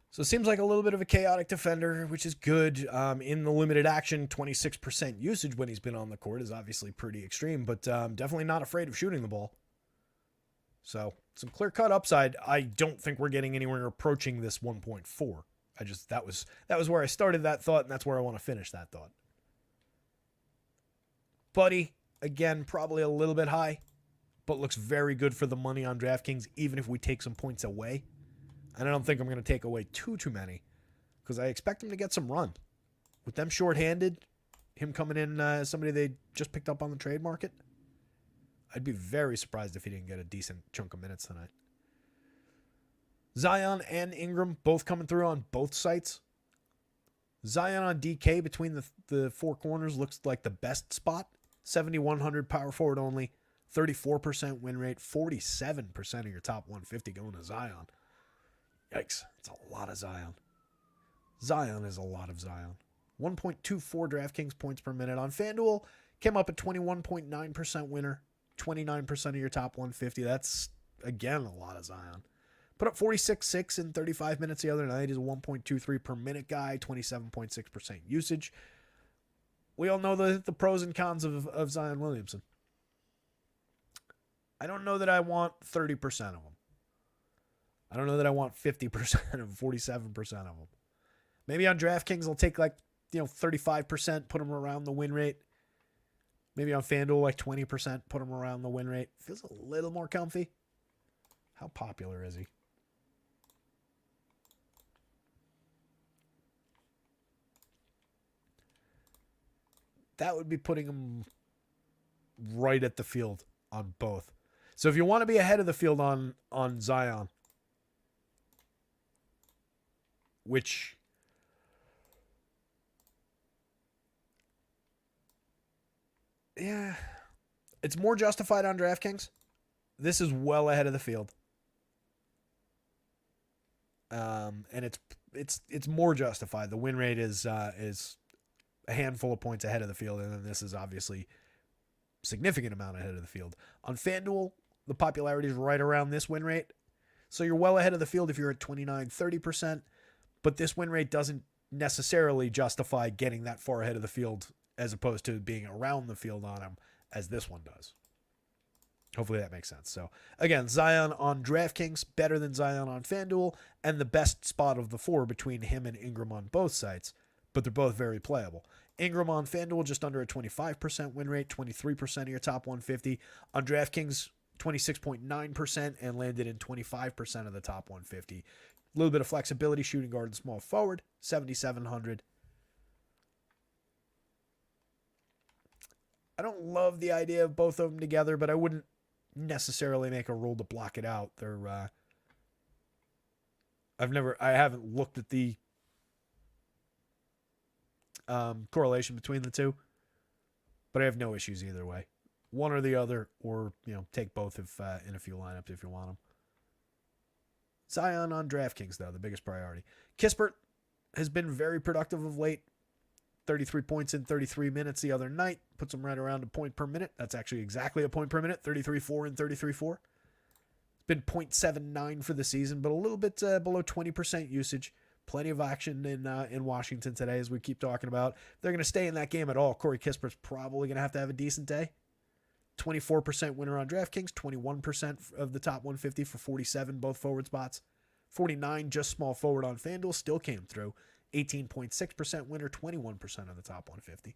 So it seems like a little bit of a chaotic defender, which is good. In the limited action, 26% usage when he's been on the court is obviously pretty extreme, but definitely not afraid of shooting the ball. So some clear-cut upside. I don't think we're getting anywhere approaching this 1.4. That was where I started that thought, and that's where I want to finish that thought. Buddy, again, probably a little bit high, but looks very good for the money on DraftKings, even if we take some points away. And I don't think I'm going to take away too many, because I expect him to get some run. With them shorthanded, him coming in as somebody they just picked up on the trade market, I'd be very surprised if he didn't get a decent chunk of minutes tonight. Zion and Ingram both coming through on both sites. Zion on DK between the 4 corners looks like the best spot. 7,100 power forward only. 34% win rate. 47% of your top 150 going to Zion. Yikes. It's a lot of Zion. Zion is a lot of Zion. 1.24 DraftKings points per minute on FanDuel. Came up at 21.9% winner. 29% of your top 150. That's, again, a lot of Zion. Put up 46.6 in 35 minutes the other night. He's a 1.23 per minute guy, 27.6% usage. We all know the pros and cons of Zion Williamson. I don't know that I want 30% of him. I don't know that I want 50% of 47% of them. Maybe on DraftKings I'll take 35%, put them around the win rate. Maybe on FanDuel 20%, put them around the win rate. Feels a little more comfy. How popular is he? That would be putting him right at the field on both. So if you want to be ahead of the field on Zion, which it's more justified on DraftKings. This is well ahead of the field. And it's more justified. The win rate is a handful of points ahead of the field, and then this is obviously a significant amount ahead of the field. On FanDuel, the popularity is right around this win rate. So you're well ahead of the field if you're at 29-30%, but this win rate doesn't necessarily justify getting that far ahead of the field as opposed to being around the field on him as this one does. Hopefully that makes sense. So again, Zion on DraftKings, better than Zion on FanDuel, and the best spot of the 4 between him and Ingram on both sites, but they're both very playable. Ingram on FanDuel, just under a 25% win rate, 23% of your top 150. On DraftKings, 26.9% and landed in 25% of the top 150. A little bit of flexibility, shooting guard and small forward, 7,700. I don't love the idea of both of them together, but I wouldn't necessarily make a rule to block it out. I haven't looked at the correlation between the two, but I have no issues either way. One or the other, or take both if in a few lineups if you want them. Zion on DraftKings though, the biggest priority. Kispert has been very productive of late. 33 points in 33 minutes the other night. Puts him right around a point per minute. That's actually exactly a point per minute. 33.4 and 33.4. It's been 0.79 for the season, but a little bit below 20% usage. Plenty of action in Washington today, as we keep talking about. If they're going to stay in that game at all, Corey Kispert's probably going to have a decent day. 24% winner on DraftKings, 21% of the top 150 for 47, both forward spots. 49 just small forward on FanDuel, still came through. 18.6% winner, 21% of the top 150.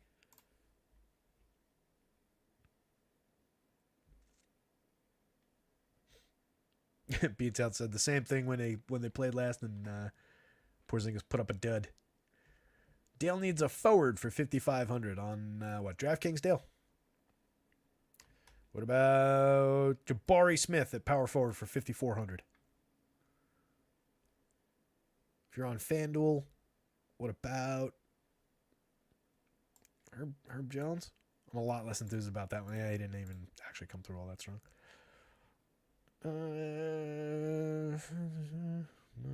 Beats Out said the same thing when they played last, and Porzingis put up a dud. Dale needs a forward for 5,500 on DraftKings, Dale? What about Jabari Smith at power forward for 5,400? If you're on FanDuel, what about Herb Jones? I'm a lot less enthused about that one. Yeah, he didn't even actually come through all that strong. None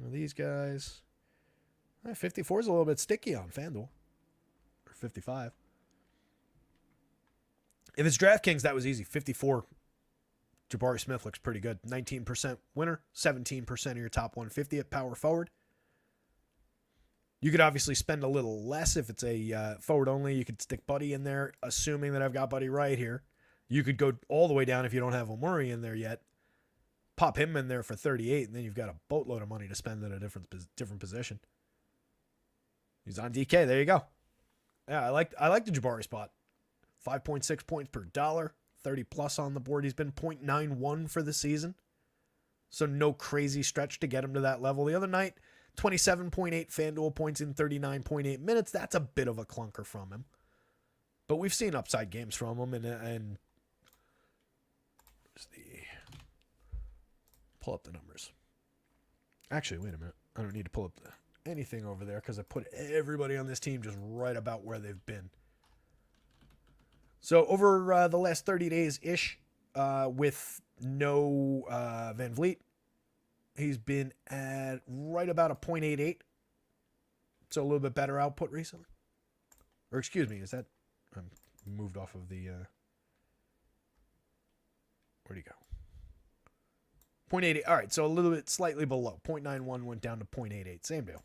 of these guys. 54 is a little bit sticky on FanDuel. Or 55. If it's DraftKings, that was easy. 54. Jabari Smith looks pretty good. 19% winner. 17% of your top 150 at power forward. You could obviously spend a little less if it's a forward only. You could stick Buddy in there, assuming that I've got Buddy right here. You could go all the way down if you don't have Omuri in there yet. Pop him in there for 38, and then you've got a boatload of money to spend at a different position. He's on DK. There you go. Yeah, I like the Jabari spot. 5.6 points per dollar, 30 plus on the board. He's been 0.91 for the season, so no crazy stretch to get him to that level. The other night, 27.8 FanDuel points in 39.8 minutes. That's a bit of a clunker from him, but we've seen upside games from him, and pull up the numbers. Actually, wait a minute. I don't need to pull up anything over there because I put everybody on this team just right about where they've been. So over the last 30 days-ish, with no Van Vliet, he's been at right about a 0.88. So a little bit better output recently. Or excuse me, is that... I'm moved off of the... where'd he go? 0.88. All right, so a little bit slightly below. 0.91 went down to 0.88. Same deal.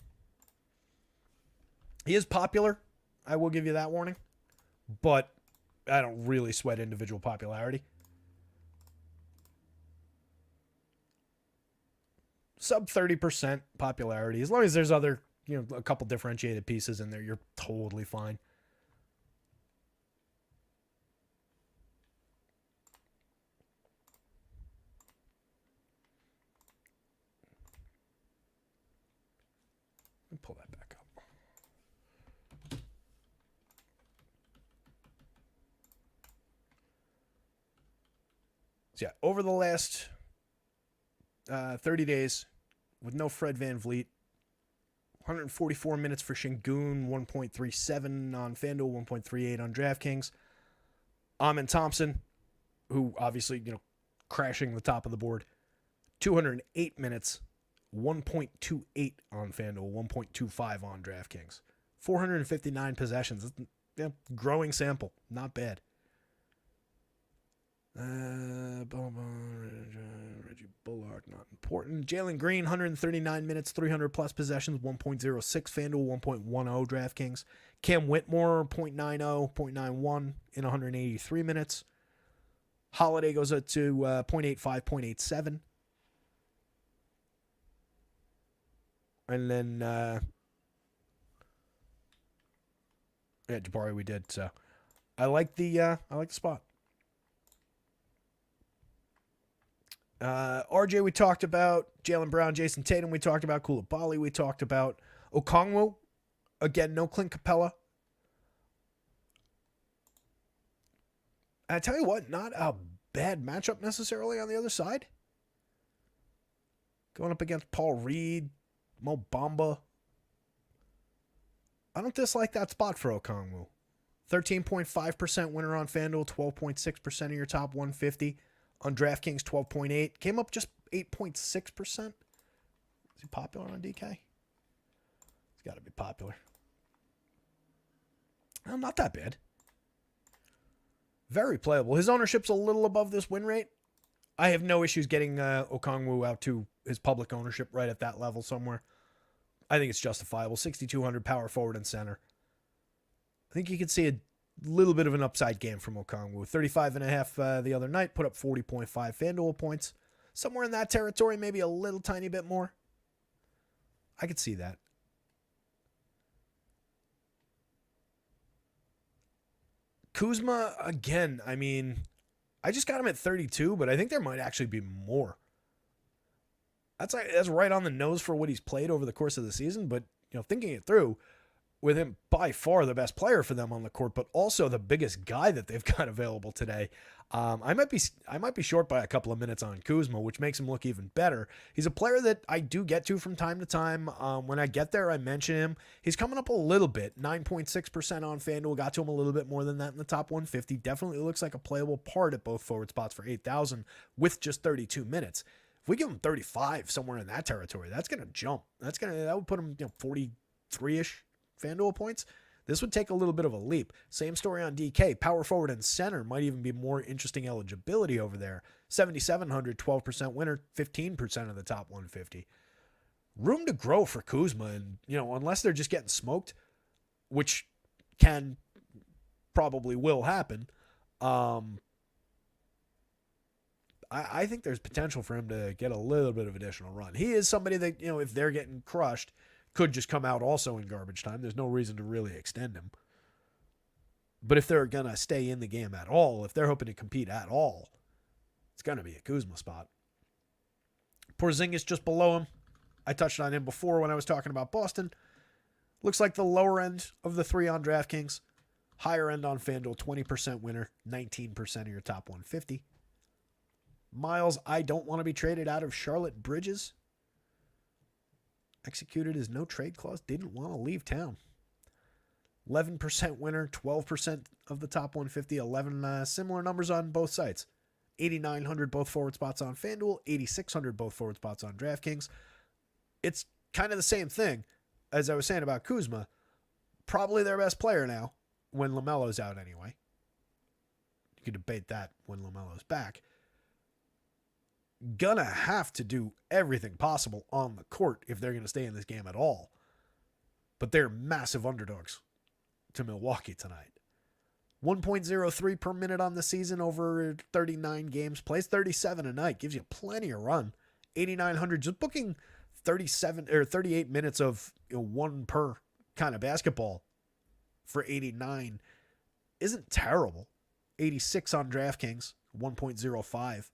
He is popular. I will give you that warning. But I don't really sweat individual popularity. Sub 30% popularity. As long as there's other, a couple differentiated pieces in there, you're totally fine. Let me pull that back up. So yeah, over the last 30 days, with no Fred VanVleet, 144 minutes for Şengün, 1.37 on FanDuel, 1.38 on DraftKings. Amin Thompson, who obviously, crashing the top of the board, 208 minutes, 1.28 on FanDuel, 1.25 on DraftKings. 459 possessions. Yeah, growing sample. Not bad. Reggie Bullock, not important. Jalen Green, 139 minutes, 300 plus possessions, 1.06 FanDuel, 1.10 DraftKings. Cam Whitmore, 0.90, 0.91 in 183 minutes. Holiday goes up to 0.85, 0.87. And then, Jabari we did. So I like the spot. RJ we talked about. Jaylen Brown, Jason Tatum we talked about. Koulibaly we talked about. Okongwu, again, no Clint Capella. I tell you what, not a bad matchup necessarily on the other side. Going up against Paul Reed, Mo Bamba. I don't dislike that spot for Okongwu. 13.5% winner on FanDuel, 12.6% of your top 150. On DraftKings, 12.8. Came up just 8.6%. Is he popular on DK? He's got to be popular. Well, not that bad. Very playable. His ownership's a little above this win rate. I have no issues getting Okongwu out to his public ownership right at that level somewhere. I think it's justifiable. 6,200 power forward and center. I think you could see a little bit of an upside game from Okongwu. 35.5 the other night, put up 40.5 FanDuel points. Somewhere in that territory, maybe a little tiny bit more. I could see that. Kuzma, again, I mean, I just got him at 32, but I think there might actually be more. That's right on the nose for what he's played over the course of the season, but thinking it through, with him by far the best player for them on the court, but also the biggest guy that they've got available today. I might be short by a couple of minutes on Kuzma, which makes him look even better. He's a player that I do get to from time to time. When I get there, I mention him. He's coming up a little bit, 9.6% on FanDuel. Got to him a little bit more than that in the top 150. Definitely looks like a playable part at both forward spots for 8,000 with just 32 minutes. If we give him 35 somewhere in that territory, that's going to jump. That would put him 43-ish FanDuel points. This would take a little bit of a leap. Same story on DK. Power forward and center might even be more interesting eligibility over there. 7,700, 12% winner, 15% of the top 150. Room to grow for Kuzma, and unless they're just getting smoked, which probably will happen. I think there's potential for him to get a little bit of additional run. He is somebody that, if they're getting crushed, could just come out also in garbage time. There's no reason to really extend him. But if they're going to stay in the game at all, if they're hoping to compete at all, it's going to be a Kuzma spot. Porzingis just below him. I touched on him before when I was talking about Boston. Looks like the lower end of the three on DraftKings. Higher end on FanDuel, 20% winner, 19% of your top 150. Miles, I don't want to be traded out of Charlotte Bridges. Executed his no trade clause, didn't want to leave town. 11% winner, 12% of the top 150, 11 similar numbers on both sites. 8,900 both forward spots on FanDuel, 8,600 both forward spots on DraftKings. It's kind of the same thing as I was saying about Kuzma. Probably their best player now when LaMelo's out anyway. You could debate that when LaMelo's back. Gonna have to do everything possible on the court if they're going to stay in this game at all. But they're massive underdogs to Milwaukee tonight. 1.03 per minute on the season over 39 games. Plays 37 a night. Gives you plenty of run. 8,900. Just booking 37 or 38 minutes of one per kind of basketball for 89 isn't terrible. 86 on DraftKings. 1.05.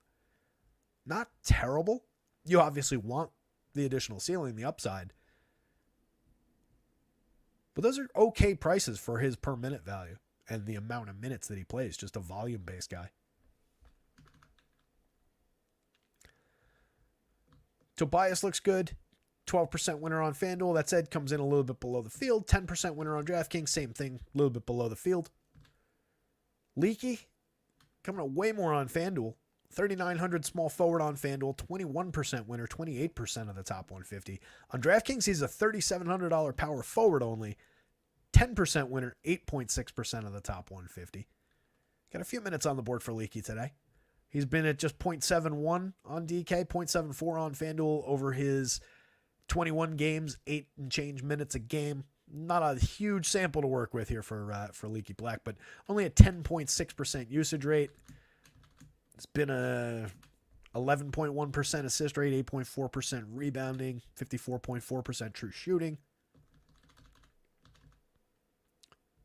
Not terrible. You obviously want the additional ceiling, the upside. But those are okay prices for his per minute value and the amount of minutes that he plays. Just a volume-based guy. Tobias looks good. 12% winner on FanDuel. That said, comes in a little bit below the field. 10% winner on DraftKings. Same thing, a little bit below the field. Leaky, coming up way more on FanDuel. 3,900 small forward on FanDuel, 21% winner, 28% of the top 150. On DraftKings, he's a $3,700 power forward only, 10% winner, 8.6% of the top 150. Got a few minutes on the board for Leaky today. He's been at just 0.71 on DK, 0.74 on FanDuel over his 21 games, 8 and change minutes a game. Not a huge sample to work with here for Leaky Black, but only a 10.6% usage rate. It's been a 11.1% assist rate, 8.4% rebounding, 54.4% true shooting,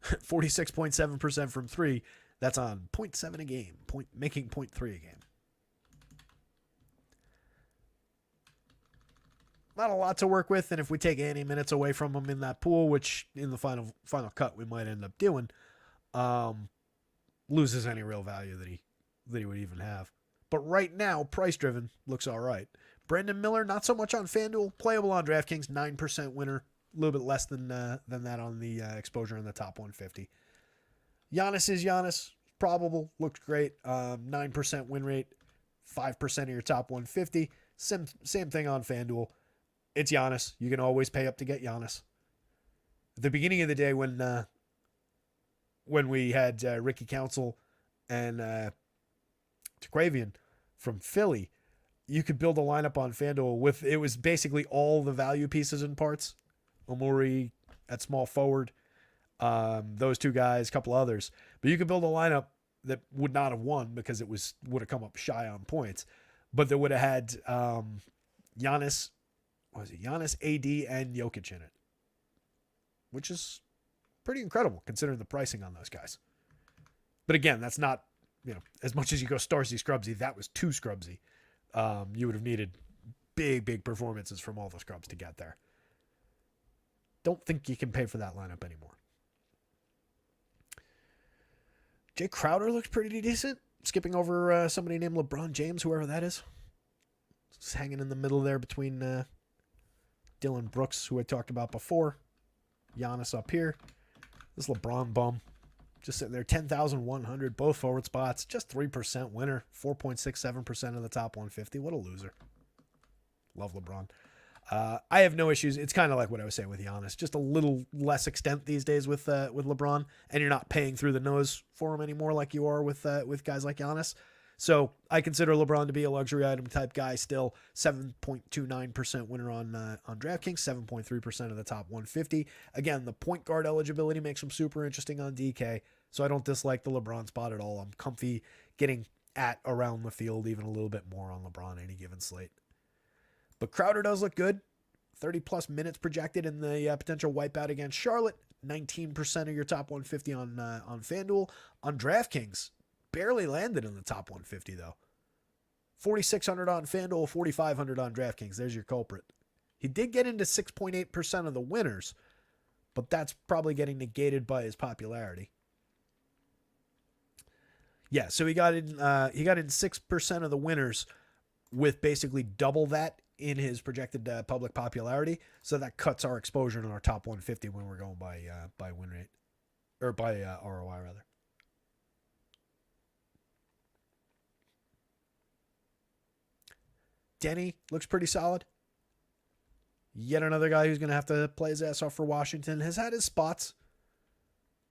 46.7% from three. That's on 0.7 a game, making 0.3 a game. Not a lot to work with, and if we take any minutes away from him in that pool, which in the final cut we might end up doing, loses any real value that he would even have. But right now, price driven looks all right. Brandon Miller, not so much on FanDuel, playable on DraftKings, 9% winner, a little bit less than that on the exposure in the top 150. Giannis is Giannis, probable, looked great, 9% win rate, 5% of your top 150. Same thing on FanDuel. It's Giannis. You can always pay up to get Giannis. At the beginning of the day when we had Ricky Council and Traquavian from Philly, you could build a lineup on FanDuel it was basically all the value pieces and parts. Omori at small forward, those two guys, a couple others. But you could build a lineup that would not have won because would have come up shy on points, but that would have had Giannis, AD, and Jokic in it, which is pretty incredible considering the pricing on those guys. But again, that's not, as much as you go Starsy Scrubsy, that was too Scrubsy. You would have needed big performances from all the scrubs to get there. Don't think you can pay for that lineup anymore. Jay Crowder looks pretty decent. Skipping over somebody named LeBron James, whoever that is. Just hanging in the middle there between Dylan Brooks, who I talked about before. Giannis up here. This LeBron bum. Just sitting there, 10,100, both forward spots. Just 3% winner. 4.67% of the top 150. What a loser. Love LeBron. I have no issues. It's kind of like what I was saying with Giannis. Just a little less extent these days with LeBron, and you're not paying through the nose for him anymore like you are with guys like Giannis. So I consider LeBron to be a luxury item type guy still. 7.29% winner on DraftKings, 7.3% of the top 150. Again, the point guard eligibility makes him super interesting on DK, so I don't dislike the LeBron spot at all. I'm comfy getting at around the field even a little bit more on LeBron any given slate. But Crowder does look good. 30-plus minutes projected in the potential wipeout against Charlotte. 19% of your top 150 on FanDuel. On DraftKings, barely landed in the top 150, though. 4,600 on FanDuel, 4,500 on DraftKings. There's your culprit. He did get into 6.8% of the winners, but that's probably getting negated by his popularity. Yeah, so he got in 6% of the winners with basically double that in his projected public popularity. So that cuts our exposure in our top 150 when we're going by win rate, or by ROI rather. Denny looks pretty solid. Yet another guy who's going to have to play his ass off for Washington. Has had his spots.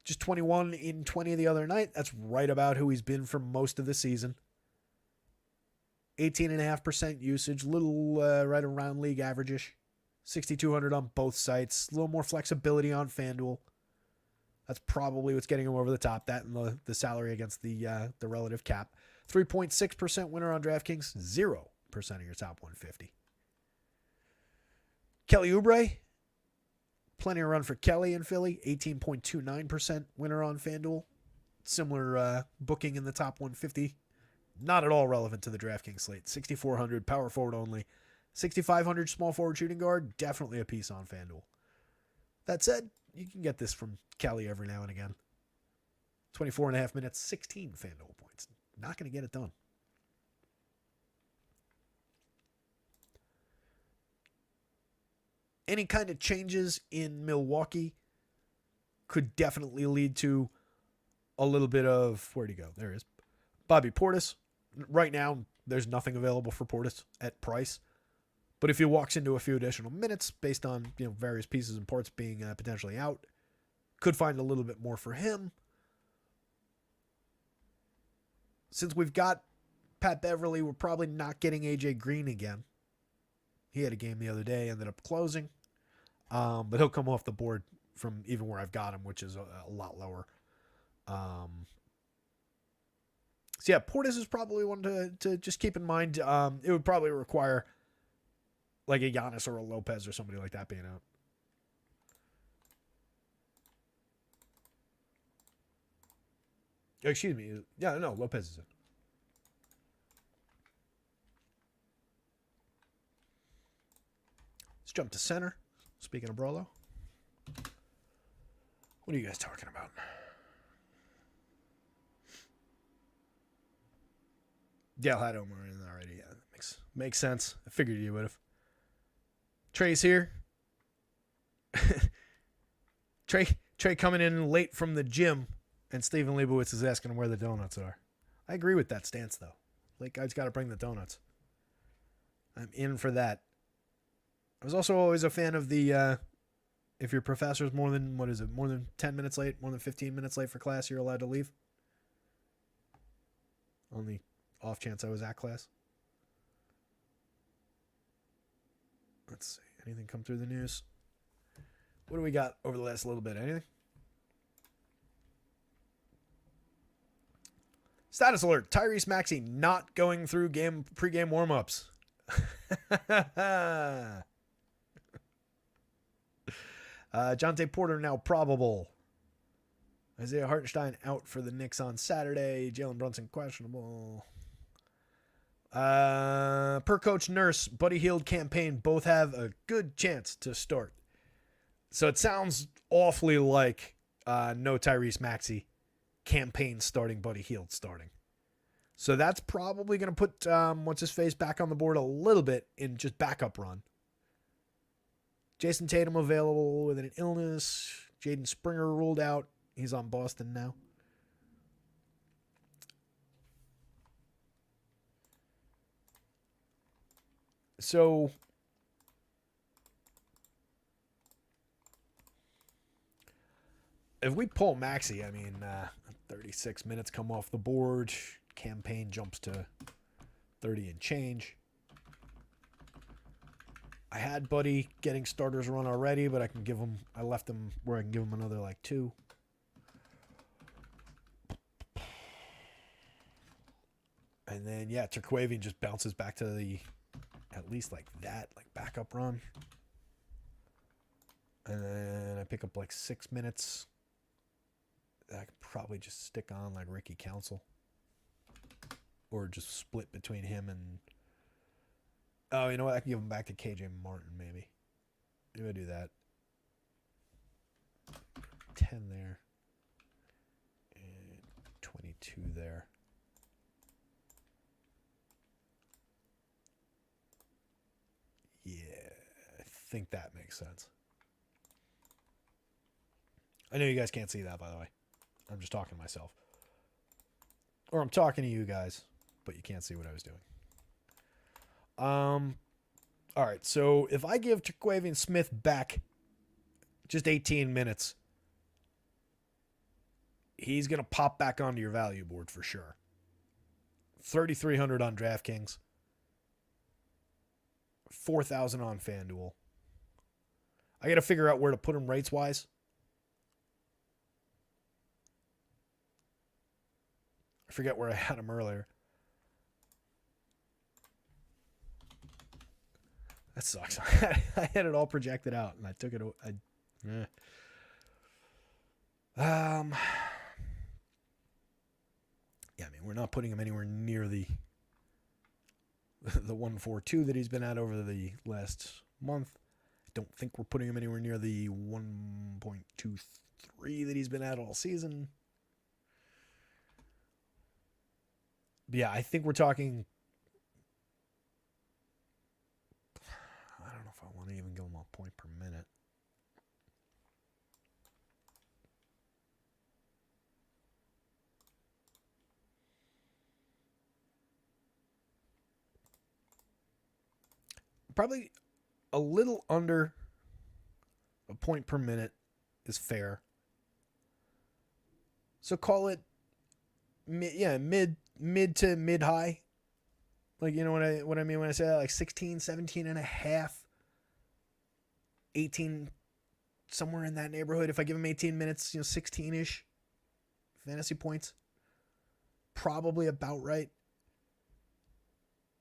Just 21 in 20 the other night. That's right about who he's been for most of the season. 18.5% usage, little right around league average-ish. 6,200 on both sites. A little more flexibility on FanDuel. That's probably what's getting him over the top. That and the salary against the relative cap. 3.6% winner on DraftKings. 0% of your top 150. Kelly Oubre. Plenty of run for Kelly in Philly. 18.29% winner on FanDuel. Similar booking in the top 150. Not at all relevant to the DraftKings slate. 6,400 power forward only. 6,500 small forward shooting guard. Definitely a piece on FanDuel. That said, you can get this from Kelly every now and again. 24.5 minutes, 16 FanDuel points. Not going to get it done. Any kind of changes in Milwaukee could definitely lead to a little bit of... Where'd he go? There he is. Bobby Portis. Right now, there's nothing available for Portis at price. But if he walks into a few additional minutes based on various pieces and parts being potentially out, could find a little bit more for him. Since we've got Pat Beverly, we're probably not getting AJ Green again. He had a game the other day, ended up closing. But he'll come off the board from even where I've got him, which is a lot lower. So yeah, Portis is probably one to just keep in mind. It would probably require like a Giannis or a Lopez or somebody like that being out. Excuse me. Yeah, no, Lopez is in. Let's jump to center. Speaking of Brolo. What are you guys talking about? Dale had Omar in already. Yeah, that makes sense. I figured you would have. Trey's here. Trey coming in late from the gym, and Stephen Leibowitz is asking him where the donuts are. I agree with that stance, though. Late guy's got to bring the donuts. I'm in for that. I was also always a fan of the, if your professor's more than 10 minutes late, more than 15 minutes late for class, you're allowed to leave. On the off chance I was at class. Let's see. Anything come through the news? What do we got over the last little bit? Anything? Status alert. Tyrese Maxey not going through pregame warmups. Jonte Porter now probable. Isaiah Hartenstein out for the Knicks on Saturday. Jalen Brunson questionable. Per Coach Nurse, Buddy Hield campaign both have a good chance to start. So it sounds awfully like no Tyrese Maxey, campaign starting, Buddy Hield starting. So that's probably going to put what's-his-face back on the board a little bit in just backup run. Jason Tatum available with an illness. Jaden Springer ruled out. He's on Boston now. So if we pull Maxey, 36 minutes come off the board. Campaign jumps to 30 and change. I had Buddy getting starters run already, but I left him where I can give him another like 2. And then, Turquavian just bounces back to the, at least like that, like backup run. And then I pick up like 6 minutes. I could probably just stick on like Ricky Council. Or just split between him and... Oh, you know what? I can give him back to KJ Martin, maybe. Maybe I do that. 10 there. And 22 there. Yeah, I think that makes sense. I know you guys can't see that, by the way. I'm just talking to myself. Or I'm talking to you guys, but you can't see what I was doing. All right, so if I give Terquavian Smith back just 18 minutes, he's going to pop back onto your value board for sure. 3,300 on DraftKings. 4,000 on FanDuel. I got to figure out where to put him rates-wise. I forget where I had him earlier. That sucks. I had it all projected out, and I took it. We're not putting him anywhere near the 142 that he's been at over the last month. I don't think we're putting him anywhere near the 1.23 that he's been at all season. But yeah, I think we're talking... I don't know if I want to even give him a point per minute. Probably a little under a point per minute is fair. So call it mid to mid high. Like, you know what I mean when I say that? Like 16, 17 and a half, 18, somewhere in that neighborhood. If I give him 18 minutes, 16-ish fantasy points. Probably about right.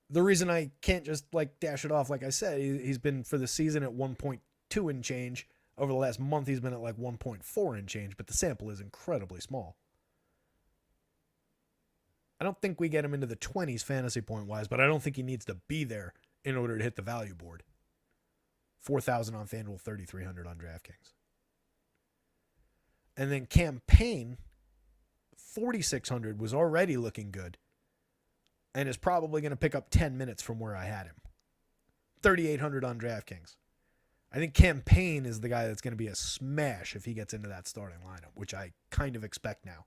The reason I can't just dash it off, like I said, he's been for the season at 1.2 and change. Over the last month, he's been at 1.4 and change, but the sample is incredibly small. I don't think we get him into the 20s fantasy point-wise, but I don't think he needs to be there in order to hit the value board. 4,000 on FanDuel, 3,300 on DraftKings. And then campaign, 4,600 was already looking good. and is probably going to pick up 10 minutes from where I had him. 3,800 on DraftKings. I think Campaign is the guy that's going to be a smash if he gets into that starting lineup, which I kind of expect now.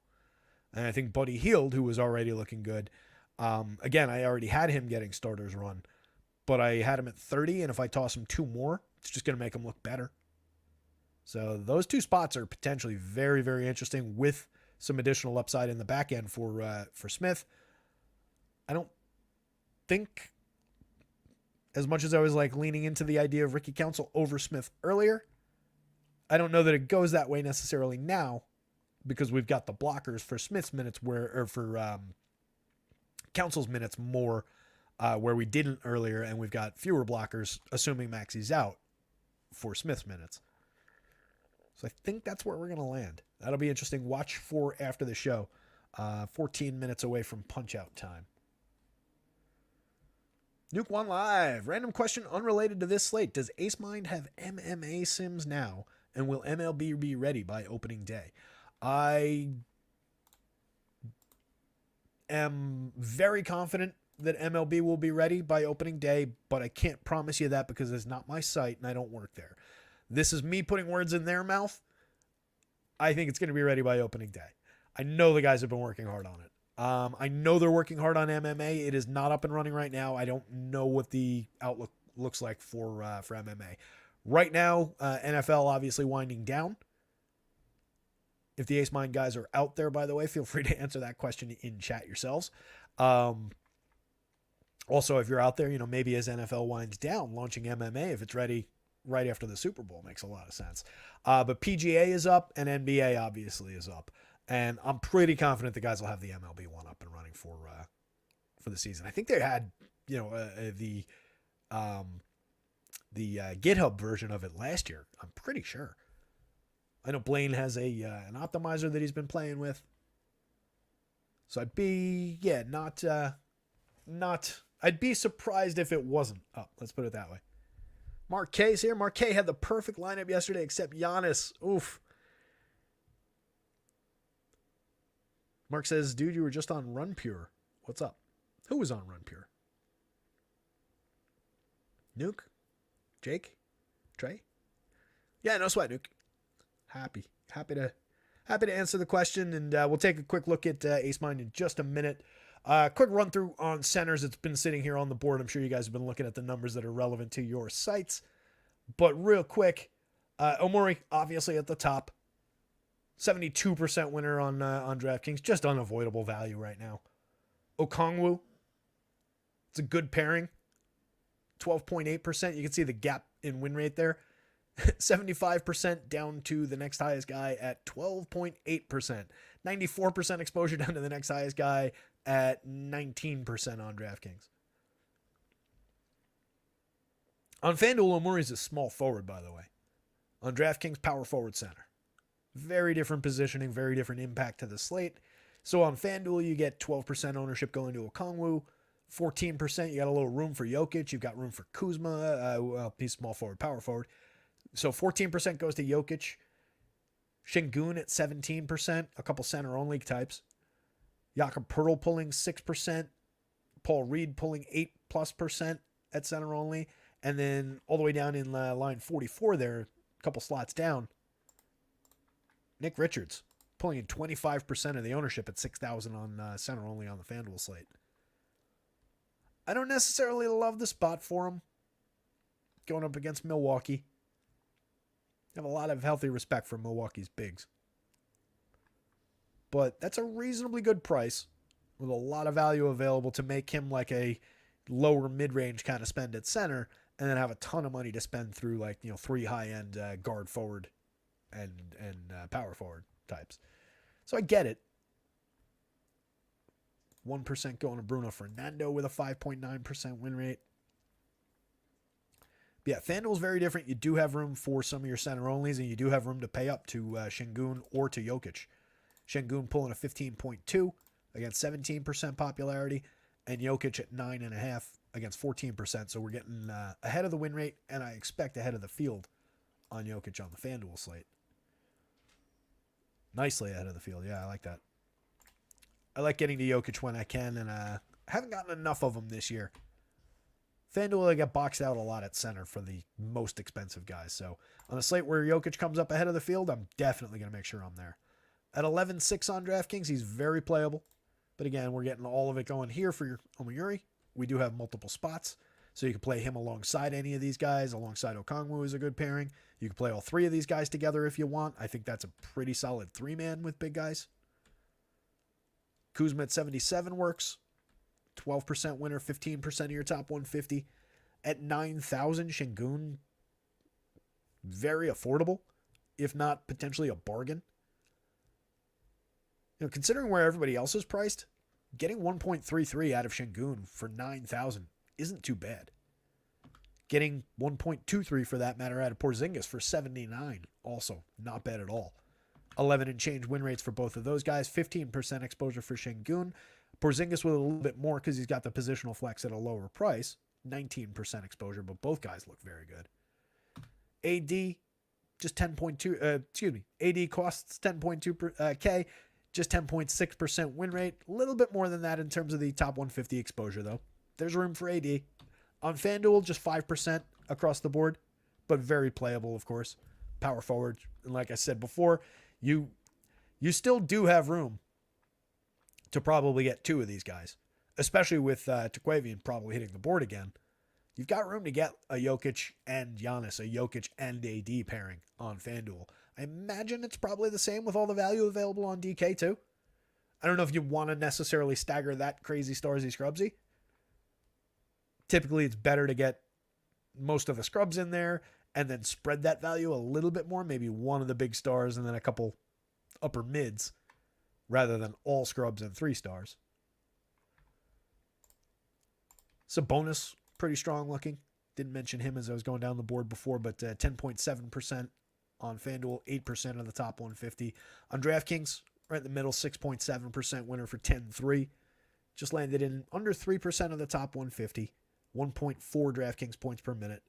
And I think Buddy Hield, who was already looking good, again, I already had him getting starters run, but I had him at 30, and if I toss him 2 more, it's just going to make him look better. So those 2 spots are potentially very, very interesting with some additional upside in the back end for Smith. I don't think, as much as I was like leaning into the idea of Ricky Council over Smith earlier, I don't know that it goes that way necessarily now, because we've got the blockers for Smith's minutes for Council's minutes more where we didn't earlier, and we've got fewer blockers, assuming Maxey's out, for Smith's minutes. So I think that's where we're going to land. That'll be interesting. Watch for after the show. 14 minutes away from punch-out time. Nuke One Live. Random question unrelated to this slate. Does Ace Mind have MMA sims now? And will MLB be ready by opening day? I am very confident that MLB will be ready by opening day, but I can't promise you that because it's not my site and I don't work there. This is me putting words in their mouth. I think it's going to be ready by opening day. I know the guys have been working hard on it. I know they're working hard on MMA. It is not up and running right now. I don't know what the outlook looks like for MMA. Right now, NFL obviously winding down. If the Ace Mind guys are out there, by the way, feel free to answer that question in chat yourselves. Also, if you're out there, maybe as NFL winds down, launching MMA, if it's ready right after the Super Bowl, makes a lot of sense. But PGA is up and NBA obviously is up. And I'm pretty confident the guys will have the MLB one up and running for the season. I think they had, the GitHub version of it last year. I'm pretty sure. I know Blaine has an optimizer that he's been playing with. So I'd be, I'd be surprised if it wasn't up. Let's put it that way. Mark K's here. Mark K had the perfect lineup yesterday except Giannis. Oof. Mark says, dude, you were just on Run Pure. What's up? Who was on Run Pure? Nuke? Jake? Trey? Yeah, no sweat, Nuke. Happy to answer the question, and we'll take a quick look at Ace Mind in just a minute. Quick run through on centers. It's been sitting here on the board. I'm sure you guys have been looking at the numbers that are relevant to your sites. But real quick, Omori obviously at the top. 72% winner on DraftKings. Just unavoidable value right now. Okongwu. It's a good pairing. 12.8%. You can see the gap in win rate there. 75% down to the next highest guy at 12.8%. 94% exposure down to the next highest guy at 19% on DraftKings. On FanDuel, Omori is a small forward, by the way. On DraftKings, power forward center. Very different positioning, very different impact to the slate. So on FanDuel, you get 12% ownership going to Okongwu. 14%, you got a little room for Jokic. You've got room for Kuzma. He's small forward, power forward. So 14% goes to Jokic. Şengün at 17%. A couple center-only types. Jakob Poeltl pulling 6%. Paul Reed pulling 8+% at center-only. And then all the way down in line 44 there, a couple slots down, Nick Richards pulling in 25% of the ownership at 6,000 on center-only on the FanDuel slate. I don't necessarily love the spot for him going up against Milwaukee. I have a lot of healthy respect for Milwaukee's bigs. But that's a reasonably good price with a lot of value available to make him like a lower mid-range kind of spend at center and then have a ton of money to spend through 3 high-end guard forward and power forward types. So I get it. 1% going to Bruno Fernando with a 5.9% win rate. But yeah, FanDuel's very different. You do have room for some of your center-onlys, and you do have room to pay up to Şengün or to Jokic. Şengün pulling a 15.2 against 17% popularity, and Jokic at 9.5 against 14%. So we're getting ahead of the win rate, and I expect ahead of the field on Jokic on the FanDuel slate. Nicely ahead of the field. Yeah, I like that. I like getting to Jokic when I can, and Haven't gotten enough of them this year. FanDuel, they get boxed out a lot at center for the most expensive guys. So on a slate where Jokic comes up ahead of the field, I'm definitely going to make sure I'm there. At 11.6 on DraftKings, he's very playable. But again, we're getting all of it going here for your Omoyuri. We do have multiple spots. So you can play him alongside any of these guys. Alongside Okongwu is a good pairing. You can play all three of these guys together if you want. I think that's a pretty solid three-man with big guys. Kuzma at 77 works. 12% winner, 15% of your top 150. At 9,000, Şengün, very affordable, if not potentially a bargain. You know, considering where everybody else is priced, getting 1.33 out of Şengün for 9,000 isn't too bad. Getting 1.23 for that matter out of Porzingis for 79, also not bad at all. 11 and change win rates for both of those guys, 15% exposure for Şengün. Porzingis with a little bit more because he's got the positional flex at a lower price, 19% exposure, but both guys look very good. AD, just 10.2, AD costs 10.2 K, just 10.6% win rate. A little bit more than that in terms of the top 150 exposure, though. There's room for AD. On FanDuel, just 5% across the board, but very playable, of course. Power forward. And like I said before, you still do have room to probably get two of these guys, especially with Terquavian probably hitting the board again. You've got room to get a Jokic and Giannis, a Jokic and AD pairing on FanDuel. I imagine it's probably the same with all the value available on DK too. I don't know if you want to necessarily stagger that crazy Starsy Scrubsy. Typically, it's better to get most of the scrubs in there and then spread that value a little bit more, maybe one of the big stars and then a couple upper mids rather than all scrubs and 3 stars. Sabonis, pretty strong looking. Didn't mention him as I was going down the board before, but 10.7% on FanDuel, 8% of the top 150. On DraftKings, right in the middle, 6.7% winner for 10-3. Just landed in under 3% of the top 150. 1.4 DraftKings points per minute.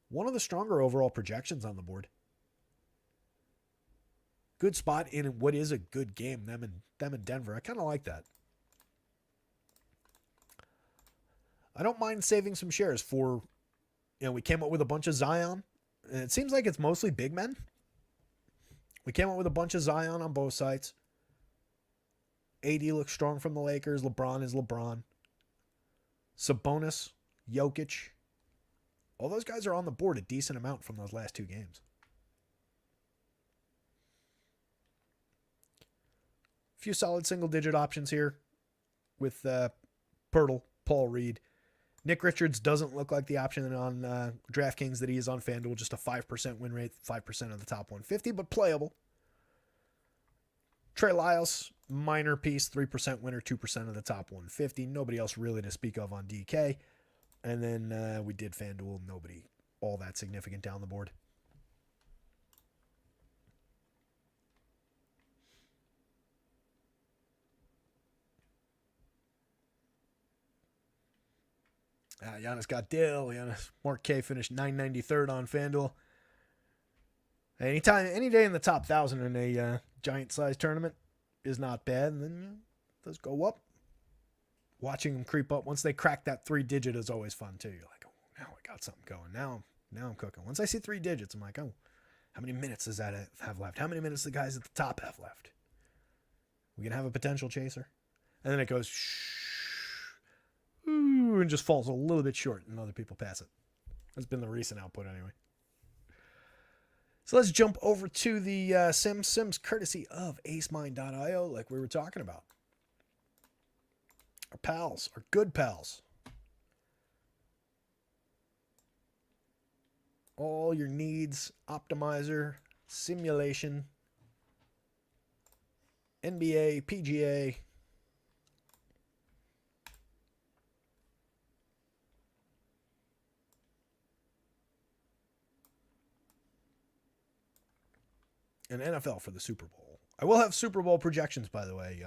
One of the stronger overall projections on the board. Good spot in what is a good game, them and Denver. I kind of like that. I don't mind saving some shares for, we came up with a bunch of Zion, and it seems like it's mostly big men. We came up with a bunch of Zion on both sides. AD looks strong from the Lakers. LeBron is LeBron. Sabonis, Jokic. All those guys are on the board a decent amount from those last 2 games. A few solid single-digit options here with Pirtle, Paul Reed. Nick Richards doesn't look like the option on DraftKings that he is on FanDuel. Just a 5% win rate, 5% of the top 150, but playable. Trey Lyles, minor piece, 3% winner, 2% of the top 150. Nobody else really to speak of on DK. And then we did FanDuel. Nobody all that significant down the board. Giannis got Dill. Mark K finished 993rd on FanDuel. Any day in the top 1,000 in a giant-sized tournament is not bad. And then those go up. Watching them creep up. Once they crack that 3-digit is always fun, too. You're like, oh, now I got something going. Now I'm cooking. Once I see 3 digits, I'm like, oh, how many minutes does that have left? How many minutes do the guys at the top have left? We can have a potential chaser. And then it goes, and just falls a little bit short, and other people pass it. That's been the recent output anyway. So let's jump over to the Sims courtesy of acemine.io, like we were talking about. Our pals, our good pals. All your needs, optimizer, simulation, NBA, PGA, and NFL for the Super Bowl. I will have Super Bowl projections, by the way.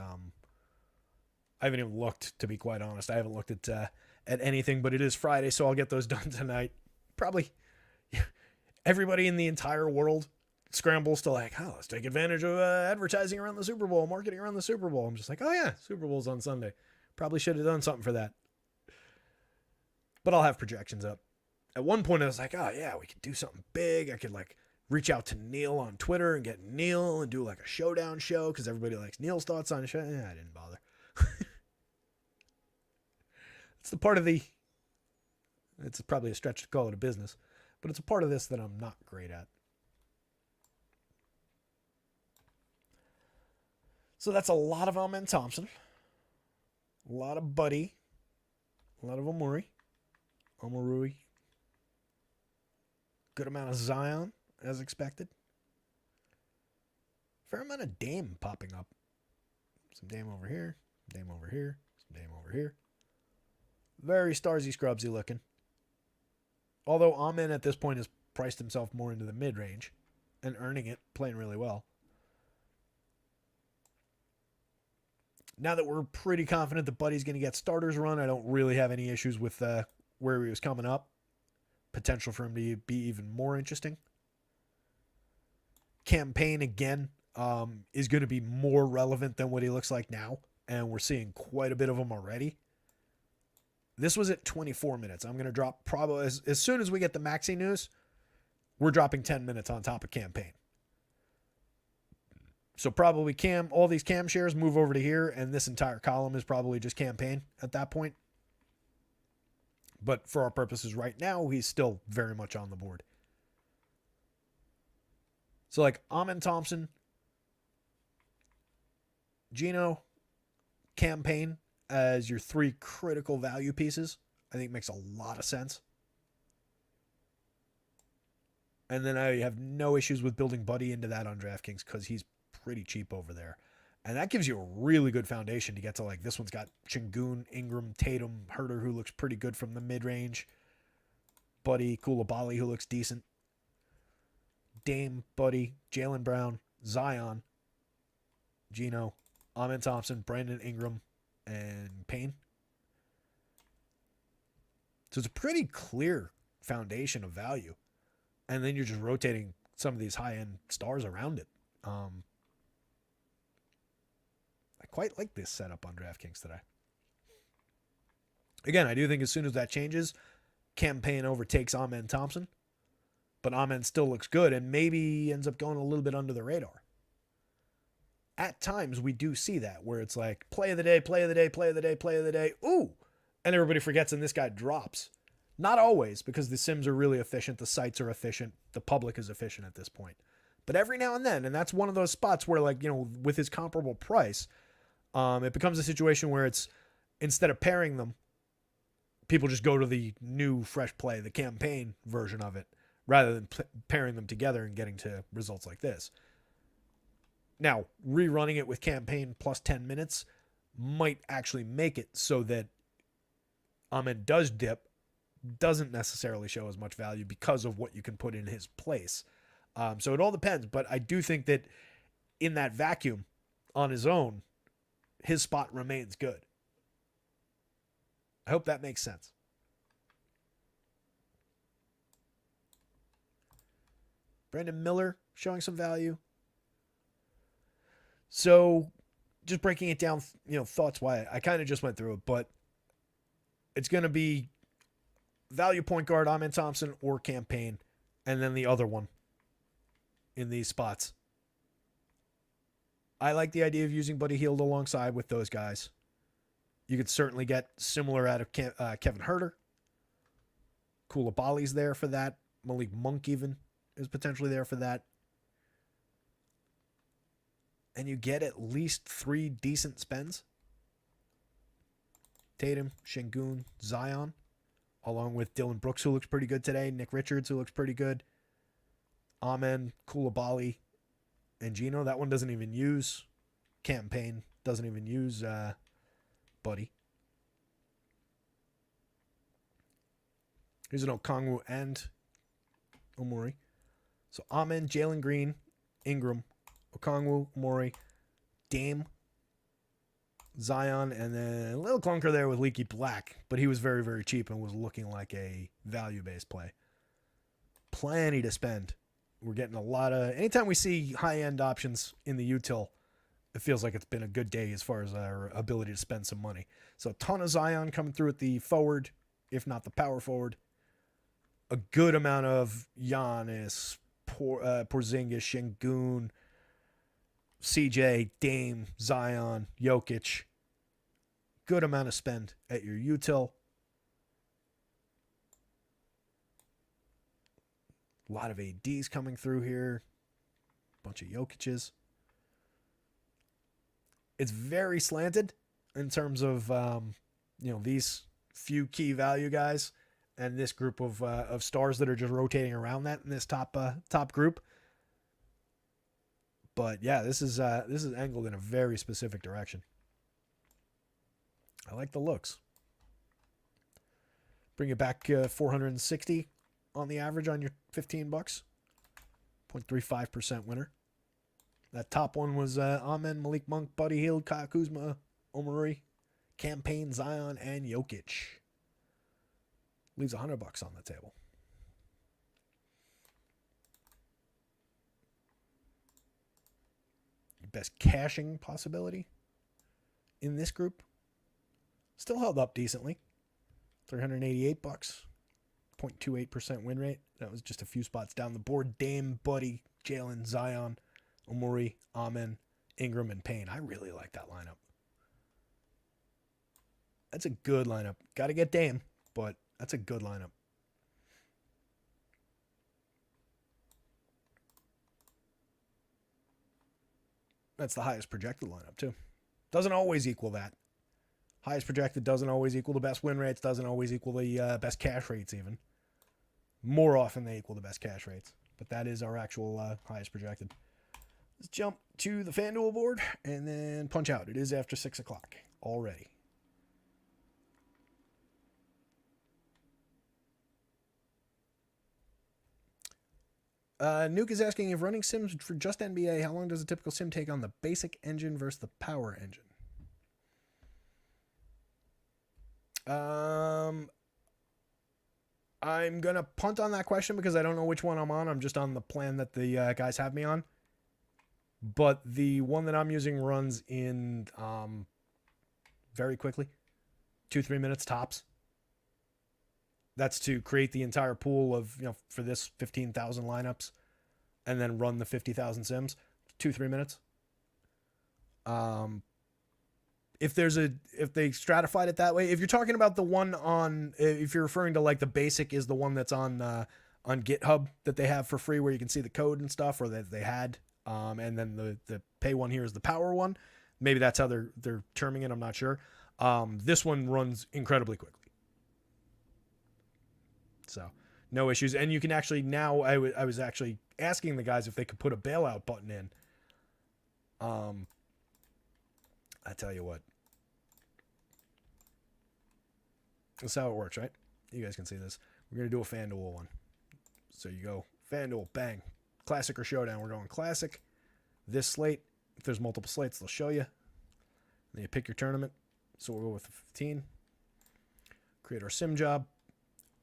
I haven't even looked, to be quite honest. I haven't looked at anything, but it is Friday, so I'll get those done tonight. Probably everybody in the entire world scrambles to let's take advantage of advertising around the Super Bowl, marketing around the Super Bowl. I'm just like, oh yeah, Super Bowl's on Sunday. Probably should have done something for that. But I'll have projections up. At one point, I was like, oh, yeah, we could do something big. I could, like, reach out to Neil on Twitter and get Neil and do, like, a showdown show because everybody likes Neil's thoughts on the show. I didn't bother. It's the part of the... It's probably a stretch to call it a business, but it's a part of this that I'm not great at. So that's a lot of Amen Thompson. A lot of Buddy. A lot of Omorui. Good amount of Zion, as expected. Fair amount of Dame popping up. Some Dame over here. Dame over here. Some Dame over here. Very Starsy Scrubsy looking. Although Amen at this point has priced himself more into the mid-range and earning it, playing really well. Now that we're pretty confident that Buddy's going to get starters run, I don't really have any issues with where he was coming up. Potential for him to be even more interesting. Campaign, again, is going to be more relevant than what he looks like now, and we're seeing quite a bit of him already. This was at 24 minutes. I'm going to drop probably, as soon as we get the Maxey news, we're dropping 10 minutes on top of campaign. So probably all these cam shares move over to here, and this entire column is probably just campaign at that point. But for our purposes right now, he's still very much on the board. So like Amen Thompson, Gino, campaign as your three critical value pieces, I think makes a lot of sense. And then I have no issues with building Buddy into that on DraftKings because he's pretty cheap over there. And that gives you a really good foundation to get to, like, this one's got Şengün, Ingram, Tatum, Herter, who looks pretty good from the mid-range. Buddy, Koulibaly, who looks decent. Dame, Buddy, Jaylen Brown, Zion, Gino, Amen Thompson, Brandon Ingram, and Payne. So it's a pretty clear foundation of value. And then you're just rotating some of these high-end stars around it. I quite like this setup on DraftKings today. Again, I do think as soon as that changes, campaign overtakes Amen Thompson. But Amen still looks good and maybe ends up going a little bit under the radar. At times, we do see that where it's like, play of the day, play of the day, play of the day, play of the day. Ooh! And everybody forgets and this guy drops. Not always, because the sims are really efficient, the sites are efficient, the public is efficient at this point. But every now and then, and that's one of those spots where, like, you know, with his comparable price, it becomes a situation where it's, instead of pairing them, people just go to the new fresh play, the campaign version of it, rather than pairing them together and getting to results like this. Now, rerunning it with campaign plus 10 minutes might actually make it so that Amen does dip, doesn't necessarily show as much value because of what you can put in his place. So it all depends, but I do think that in that vacuum on his own, his spot remains good. I hope that makes sense. Brandon Miller showing some value. So just breaking it down, you know, thoughts why I kind of just went through it, but it's going to be value point guard, Amen Thompson or campaign, and then the other one in these spots. I like the idea of using Buddy Hield alongside with those guys. You could certainly get similar out of Kevin Herter. Koulibaly's there for that. Malik Monk even is potentially there for that. And you get at least 3 decent spends. Tatum, Şengün, Zion, along with Dylan Brooks, who looks pretty good today. Nick Richards, who looks pretty good. Amen, Koulibaly, and Gino. That one doesn't even use campaign. Doesn't even use Buddy. Here's an Okongwu and Omori. So Amen, Jalen Green, Ingram, Okongwu, Omori, Dame, Zion, and then a little clunker there with Leaky Black, but he was very, very cheap and was looking like a value-based play. Plenty to spend. We're getting a lot of... Anytime we see high-end options in the util, it feels like it's been a good day as far as our ability to spend some money. So a ton of Zion coming through at the forward, if not the power forward. A good amount of Giannis, Porzingis, Şengün, CJ, Dame, Zion, Jokic. Good amount of spend at your util. A lot of ADs coming through here. Bunch of Jokic's. It's very slanted in terms of these few key value guys and this group of stars that are just rotating around that in this top group. But yeah, this is angled in a very specific direction. I like the looks. Bring it back 460 on the average on your $15. 0.35% winner. That top one was Amen, Malik Monk, Buddy Hield, Kyle Kuzma, Omari, Campaign, Zion, and Jokic. Leaves $100 on the table. Your best cashing possibility in this group still held up decently. $388. 0.28% win rate. That was just a few spots down the board. Dame, Buddy, Jalen, Zion, Omori, Amen, Ingram, and Payne. I really like that lineup. That's a good lineup. Got to get Dame, but that's a good lineup. That's the highest projected lineup, too. Doesn't always equal that. Highest projected doesn't always equal the best win rates, doesn't always equal the best cash rates even. More often they equal the best cash rates. But that is our actual highest projected. Let's jump to the FanDuel board and then punch out. It is after 6 o'clock already. Nuke is asking, if running sims for just NBA, how long does a typical sim take on the basic engine versus the power engine? I'm going to punt on that question because I don't know which one I'm on. I'm just on the plan that the guys have me on. But the one that I'm using runs in very quickly. 2-3 minutes tops. That's to create the entire pool of, for this 15,000 lineups and then run the 50,000 sims. 2-3 minutes. If they stratified it that way, if you're talking about the one on, if you're referring to like the basic is the one that's on GitHub that they have for free where you can see the code and stuff, or that they had, and then the pay one here is the power one. Maybe that's how they're terming it. I'm not sure. This one runs incredibly quickly. So no issues. And you can actually now, I was actually asking the guys if they could put a bailout button in. I tell you what. That's how it works, right? You guys can see this. We're going to do a FanDuel one. So you go FanDuel, bang. Classic or Showdown. We're going Classic. This slate, if there's multiple slates, they'll show you. Then you pick your tournament. So we'll go with 15. Create our sim job.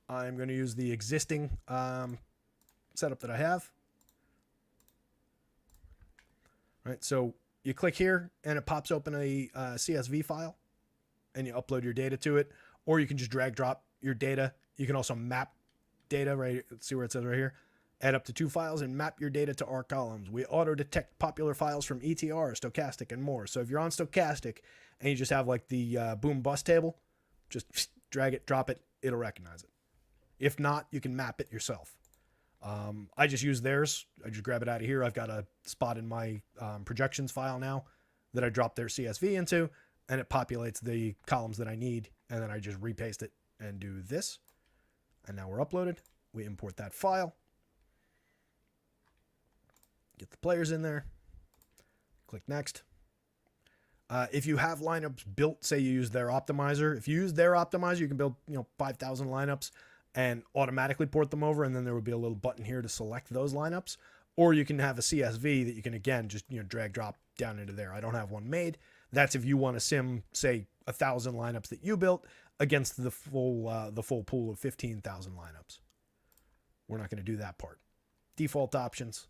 I'm going to use the existing setup that I have. All right, so you click here and it pops open a CSV file and you upload your data to it, or you can just drag drop your data. You can also map data, right? Let's see where it says right here. Add up to 2 files and map your data to our columns. We auto detect popular files from ETR, Stochastic, and more. So if you're on Stochastic and you just have like the boom bust table, just drag it, drop it, it'll recognize it. If not, you can map it yourself. I just use theirs. I just grab it out of here. I've got a spot in my projections file now that I drop their CSV into, and it populates the columns that I need, and then I just repaste it and do this. And now we're uploaded. We import that file. Get the players in there. Click next. If you have lineups built, say you use their optimizer. If you use their optimizer, you can build 5,000 lineups and automatically port them over, and then there would be a little button here to select those lineups. Or you can have a CSV that you can, again, just drag drop down into there. I don't have one made. That's if you want to sim, say, 1,000 lineups that you built against the full pool of 15,000 lineups. We're not going to do that part. Default options.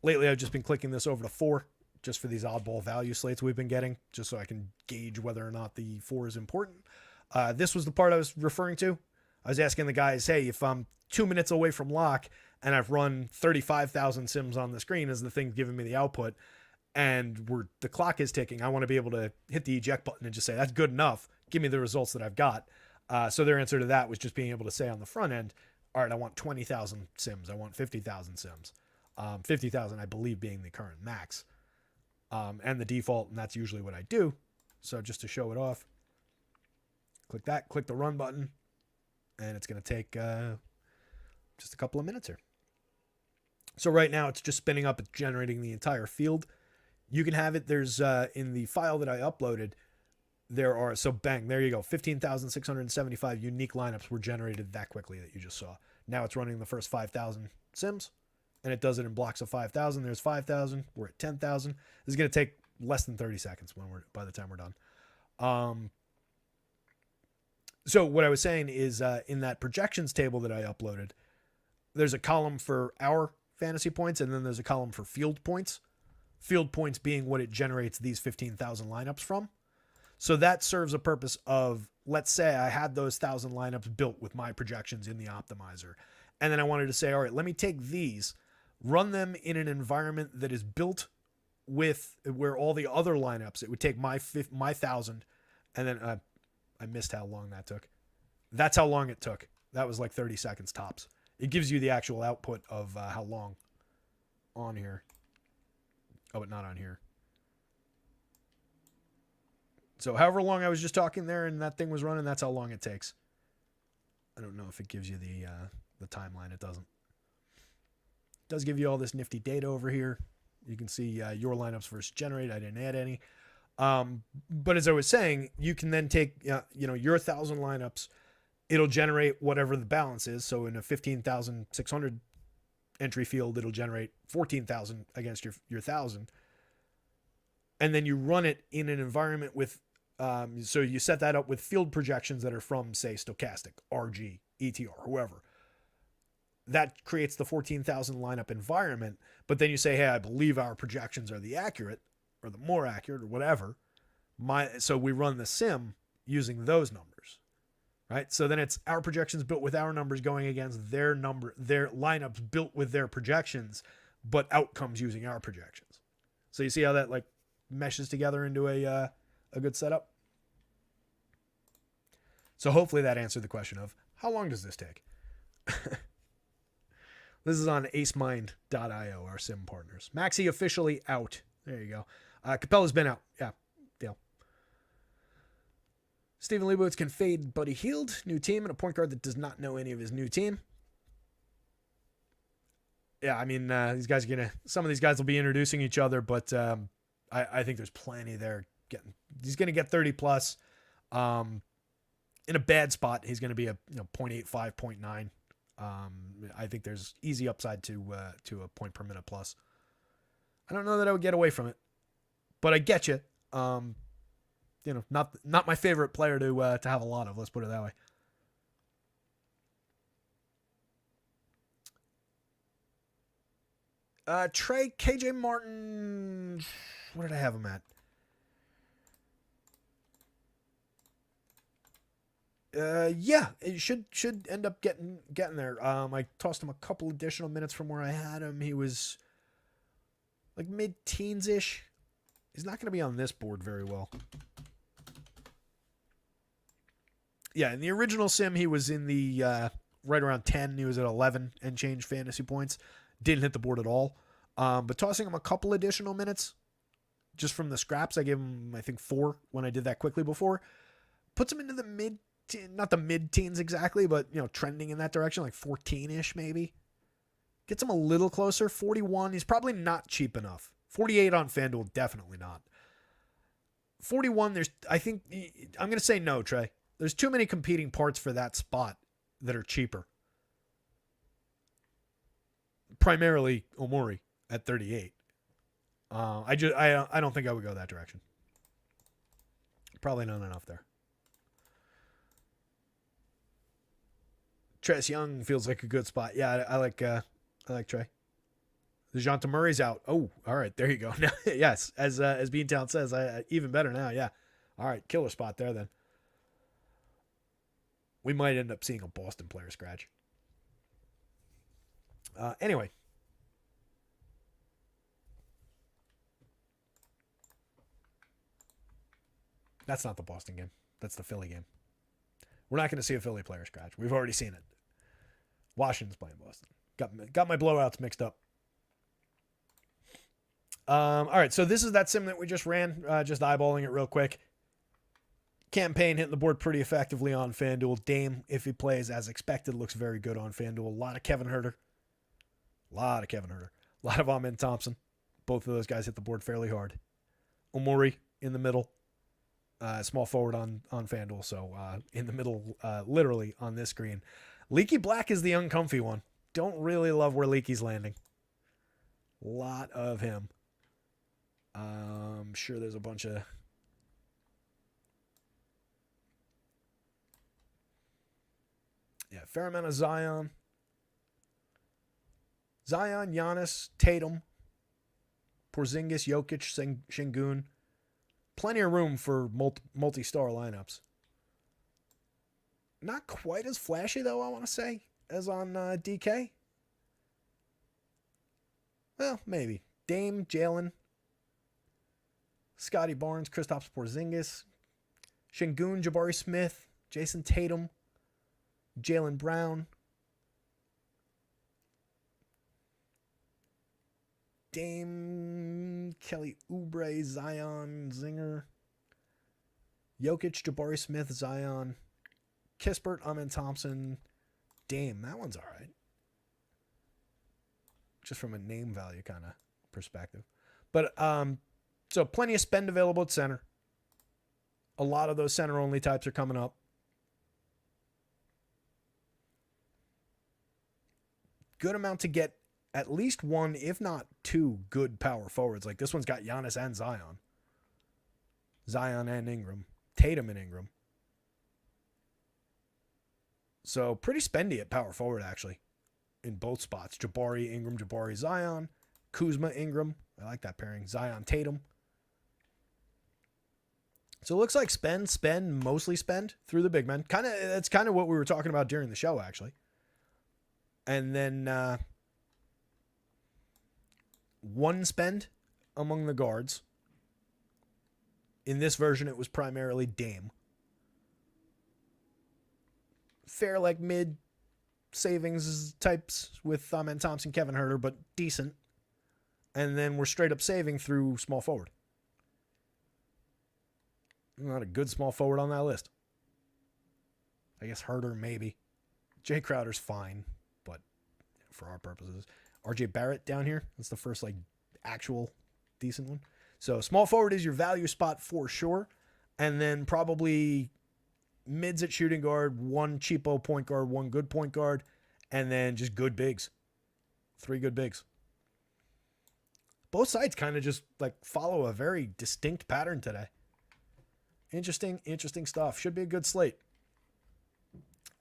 Lately, I've just been clicking this over to 4 just for these oddball value slates we've been getting, just so I can gauge whether or not the 4 is important. This was the part I was referring to. I was asking the guys, hey, if I'm 2 minutes away from lock and I've run 35,000 sims on the screen as the thing giving me the output, and the clock is ticking, I want to be able to hit the eject button and just say, that's good enough. Give me the results that I've got. So their answer to that was just being able to say on the front end, all right, I want 20,000 sims. I want 50,000 sims. 50,000, I believe, being the current max. And the default, and that's usually what I do. So just to show it off, click that, click the run button, and it's going to take just a couple of minutes here. So right now it's just spinning up, it's generating the entire field. You can have it, there's in the file that I uploaded, there are, so bang, there you go, 15,675 unique lineups were generated that quickly that you just saw. Now it's running the first 5,000 sims, and it does it in blocks of 5,000. There's 5,000. We're at 10,000. This is going to take less than 30 seconds by the time we're done. So what I was saying is in that projections table that I uploaded, there's a column for our fantasy points, and then there's a column for field points. Field points being what it generates these 15,000 lineups from. So that serves a purpose of, let's say I had those 1,000 lineups built with my projections in the optimizer. And then I wanted to say, all right, let me take these, run them in an environment that is built with where all the other lineups, it would take my 1,000. And then I missed how long that took. That's how long it took. That was like 30 seconds tops. It gives you the actual output of how long on here. Oh, but not on here. So however long I was just talking there and that thing was running, that's how long it takes. I don't know if it gives you the timeline. It doesn't. It does give you all this nifty data over here. You can see your lineups versus generate. I didn't add any. But as I was saying, you can then take your 1,000 lineups. It'll generate whatever the balance is. So in a 15,600 entry field, it'll generate 14,000 against your 1,000. And then you run it in an environment with, so you set that up with field projections that are from, say, Stochastic, RG, ETR, whoever. That creates the 14,000 lineup environment. But then you say, hey, I believe our projections are the accurate or the more accurate or whatever. So we run the sim using those numbers, right? So then it's our projections built with our numbers going against their lineups built with their projections, but outcomes using our projections. So you see how that like meshes together into a good setup. So hopefully that answered the question of how long does this take? This is on acemind.io, our sim partners. Maxi officially out. There you go. Capella's been out. Yeah, deal. Steven Leibowitz can fade Buddy Hield. New team and a point guard that does not know any of his new team. Yeah, I mean, some of these guys will be introducing each other, but I think there's plenty there. He's going to get 30 plus. In a bad spot, he's going to be a 0.85, 0.9. I think there's easy upside to a point per minute plus. I don't know that I would get away from it, but I get you. Not my favorite player to have a lot of. Let's put it that way. Trey, KJ Martin. What did I have him at? Yeah, it should end up getting there. I tossed him a couple additional minutes from where I had him. He was like mid-teens ish. He's not going to be on this board very well. Yeah, in the original sim, he was in the right around 10. He was at 11 and change fantasy points. Didn't hit the board at all. But tossing him a couple additional minutes just from the scraps, I gave him, I think, 4 when I did that quickly before. Puts him into the not the mid-teens exactly, but, trending in that direction, like 14-ish maybe. Gets him a little closer. 41, he's probably not cheap enough. 48 on FanDuel, definitely not. 41, I'm going to say no, Trey. There's too many competing parts for that spot that are cheaper. Primarily Omori at 38. I don't think I would go that direction. Probably not enough there. Trace Young feels like a good spot. Yeah, I like Trey. DeJounte Murray's out. Oh, all right. There you go. Yes, as Beantown says, even better now. Yeah. All right. Killer spot there then. We might end up seeing a Boston player scratch. Anyway. That's not the Boston game. That's the Philly game. We're not going to see a Philly player scratch. We've already seen it. Washington's playing Boston. Got my blowouts mixed up. All right, so this is that sim that we just ran. Just eyeballing it real quick. Campaign hitting the board pretty effectively on FanDuel. Dame, if he plays as expected, looks very good on FanDuel. A lot of Kevin Huerter. A lot of Amen Thompson. Both of those guys hit the board fairly hard. Omori in the middle. Small forward on FanDuel, so in the middle, literally on this screen. Leaky Black is the uncomfy one. Don't really love where Leaky's landing. A lot of him. I'm sure there's a bunch of... Yeah, fair amount of Zion. Zion, Giannis, Tatum, Porzingis, Jokic, Şengün. Plenty of room for multi-star lineups. Not quite as flashy, though, I want to say, as on DK. Well, maybe. Dame, Jalen, Scotty Barnes, Kristaps Porzingis, Şengün, Jabari Smith, Jason Tatum, Jaylen Brown, Dame, Kelly Oubre, Zion, Zinger, Jokic, Jabari Smith, Zion, Kispert, Amen Thompson, Dame. That one's all right. Just from a name value kind of perspective. But, so plenty of spend available at center. A lot of those center-only types are coming up. Good amount to get at least one, if not two, good power forwards. Like this one's got Giannis and Zion. Zion and Ingram. Tatum and Ingram. So pretty spendy at power forward, actually. In both spots. Jabari, Ingram, Jabari, Zion. Kuzma, Ingram. I like that pairing. Zion, Tatum. So it looks like mostly spend through the big men. That's kind of what we were talking about during the show, actually. And then one spend among the guards. In this version, it was primarily Dame. Fair, like mid savings types with Amen Thompson, Kevin Huerter, but decent. And then we're straight up saving through small forward. Not a good small forward on that list. I guess Huerter, maybe. Jay Crowder's fine, but for our purposes. RJ Barrett down here. That's the first, like, actual decent one. So small forward is your value spot for sure. And then probably mids at shooting guard, one cheapo point guard, one good point guard, and then just good bigs. 3 good bigs. Both sides kind of just like follow a very distinct pattern today. Interesting stuff. Should be a good slate.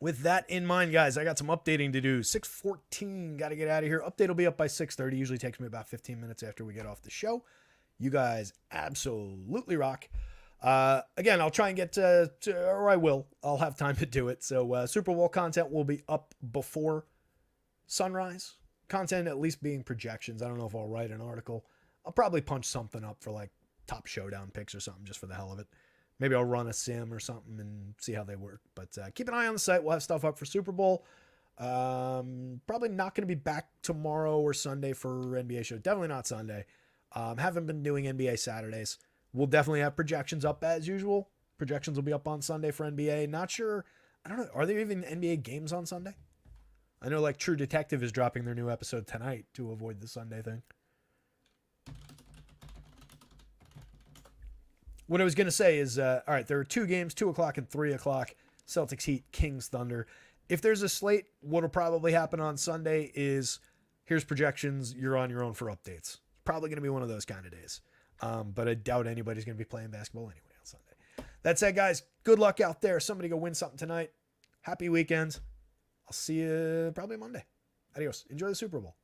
With that in mind, guys, I got some updating to do. 6:14, got to get out of here. Update will be up by 6:30. Usually takes me about 15 minutes after we get off the show. You guys absolutely rock. Again, I'll try and get or I will. I'll have time to do it. So Super Bowl content will be up before sunrise. Content at least being projections. I don't know if I'll write an article. I'll probably punch something up for like top showdown picks or something just for the hell of it. Maybe I'll run a sim or something and see how they work. But keep an eye on the site. We'll have stuff up for Super Bowl. Probably not going to be back tomorrow or Sunday for NBA show. Definitely not Sunday. Haven't been doing NBA Saturdays. We'll definitely have projections up as usual. Projections will be up on Sunday for NBA. Not sure. I don't know. Are there even NBA games on Sunday? I know like True Detective is dropping their new episode tonight to avoid the Sunday thing. What I was going to say is, all right, there are 2 games, 2 o'clock and 3 o'clock. Celtics Heat, Kings Thunder. If there's a slate, what'll probably happen on Sunday is here's projections. You're on your own for updates. Probably going to be one of those kind of days. But I doubt anybody's going to be playing basketball anyway on Sunday. That said, guys, good luck out there. Somebody go win something tonight. Happy weekends. I'll see you probably Monday. Adios. Enjoy the Super Bowl.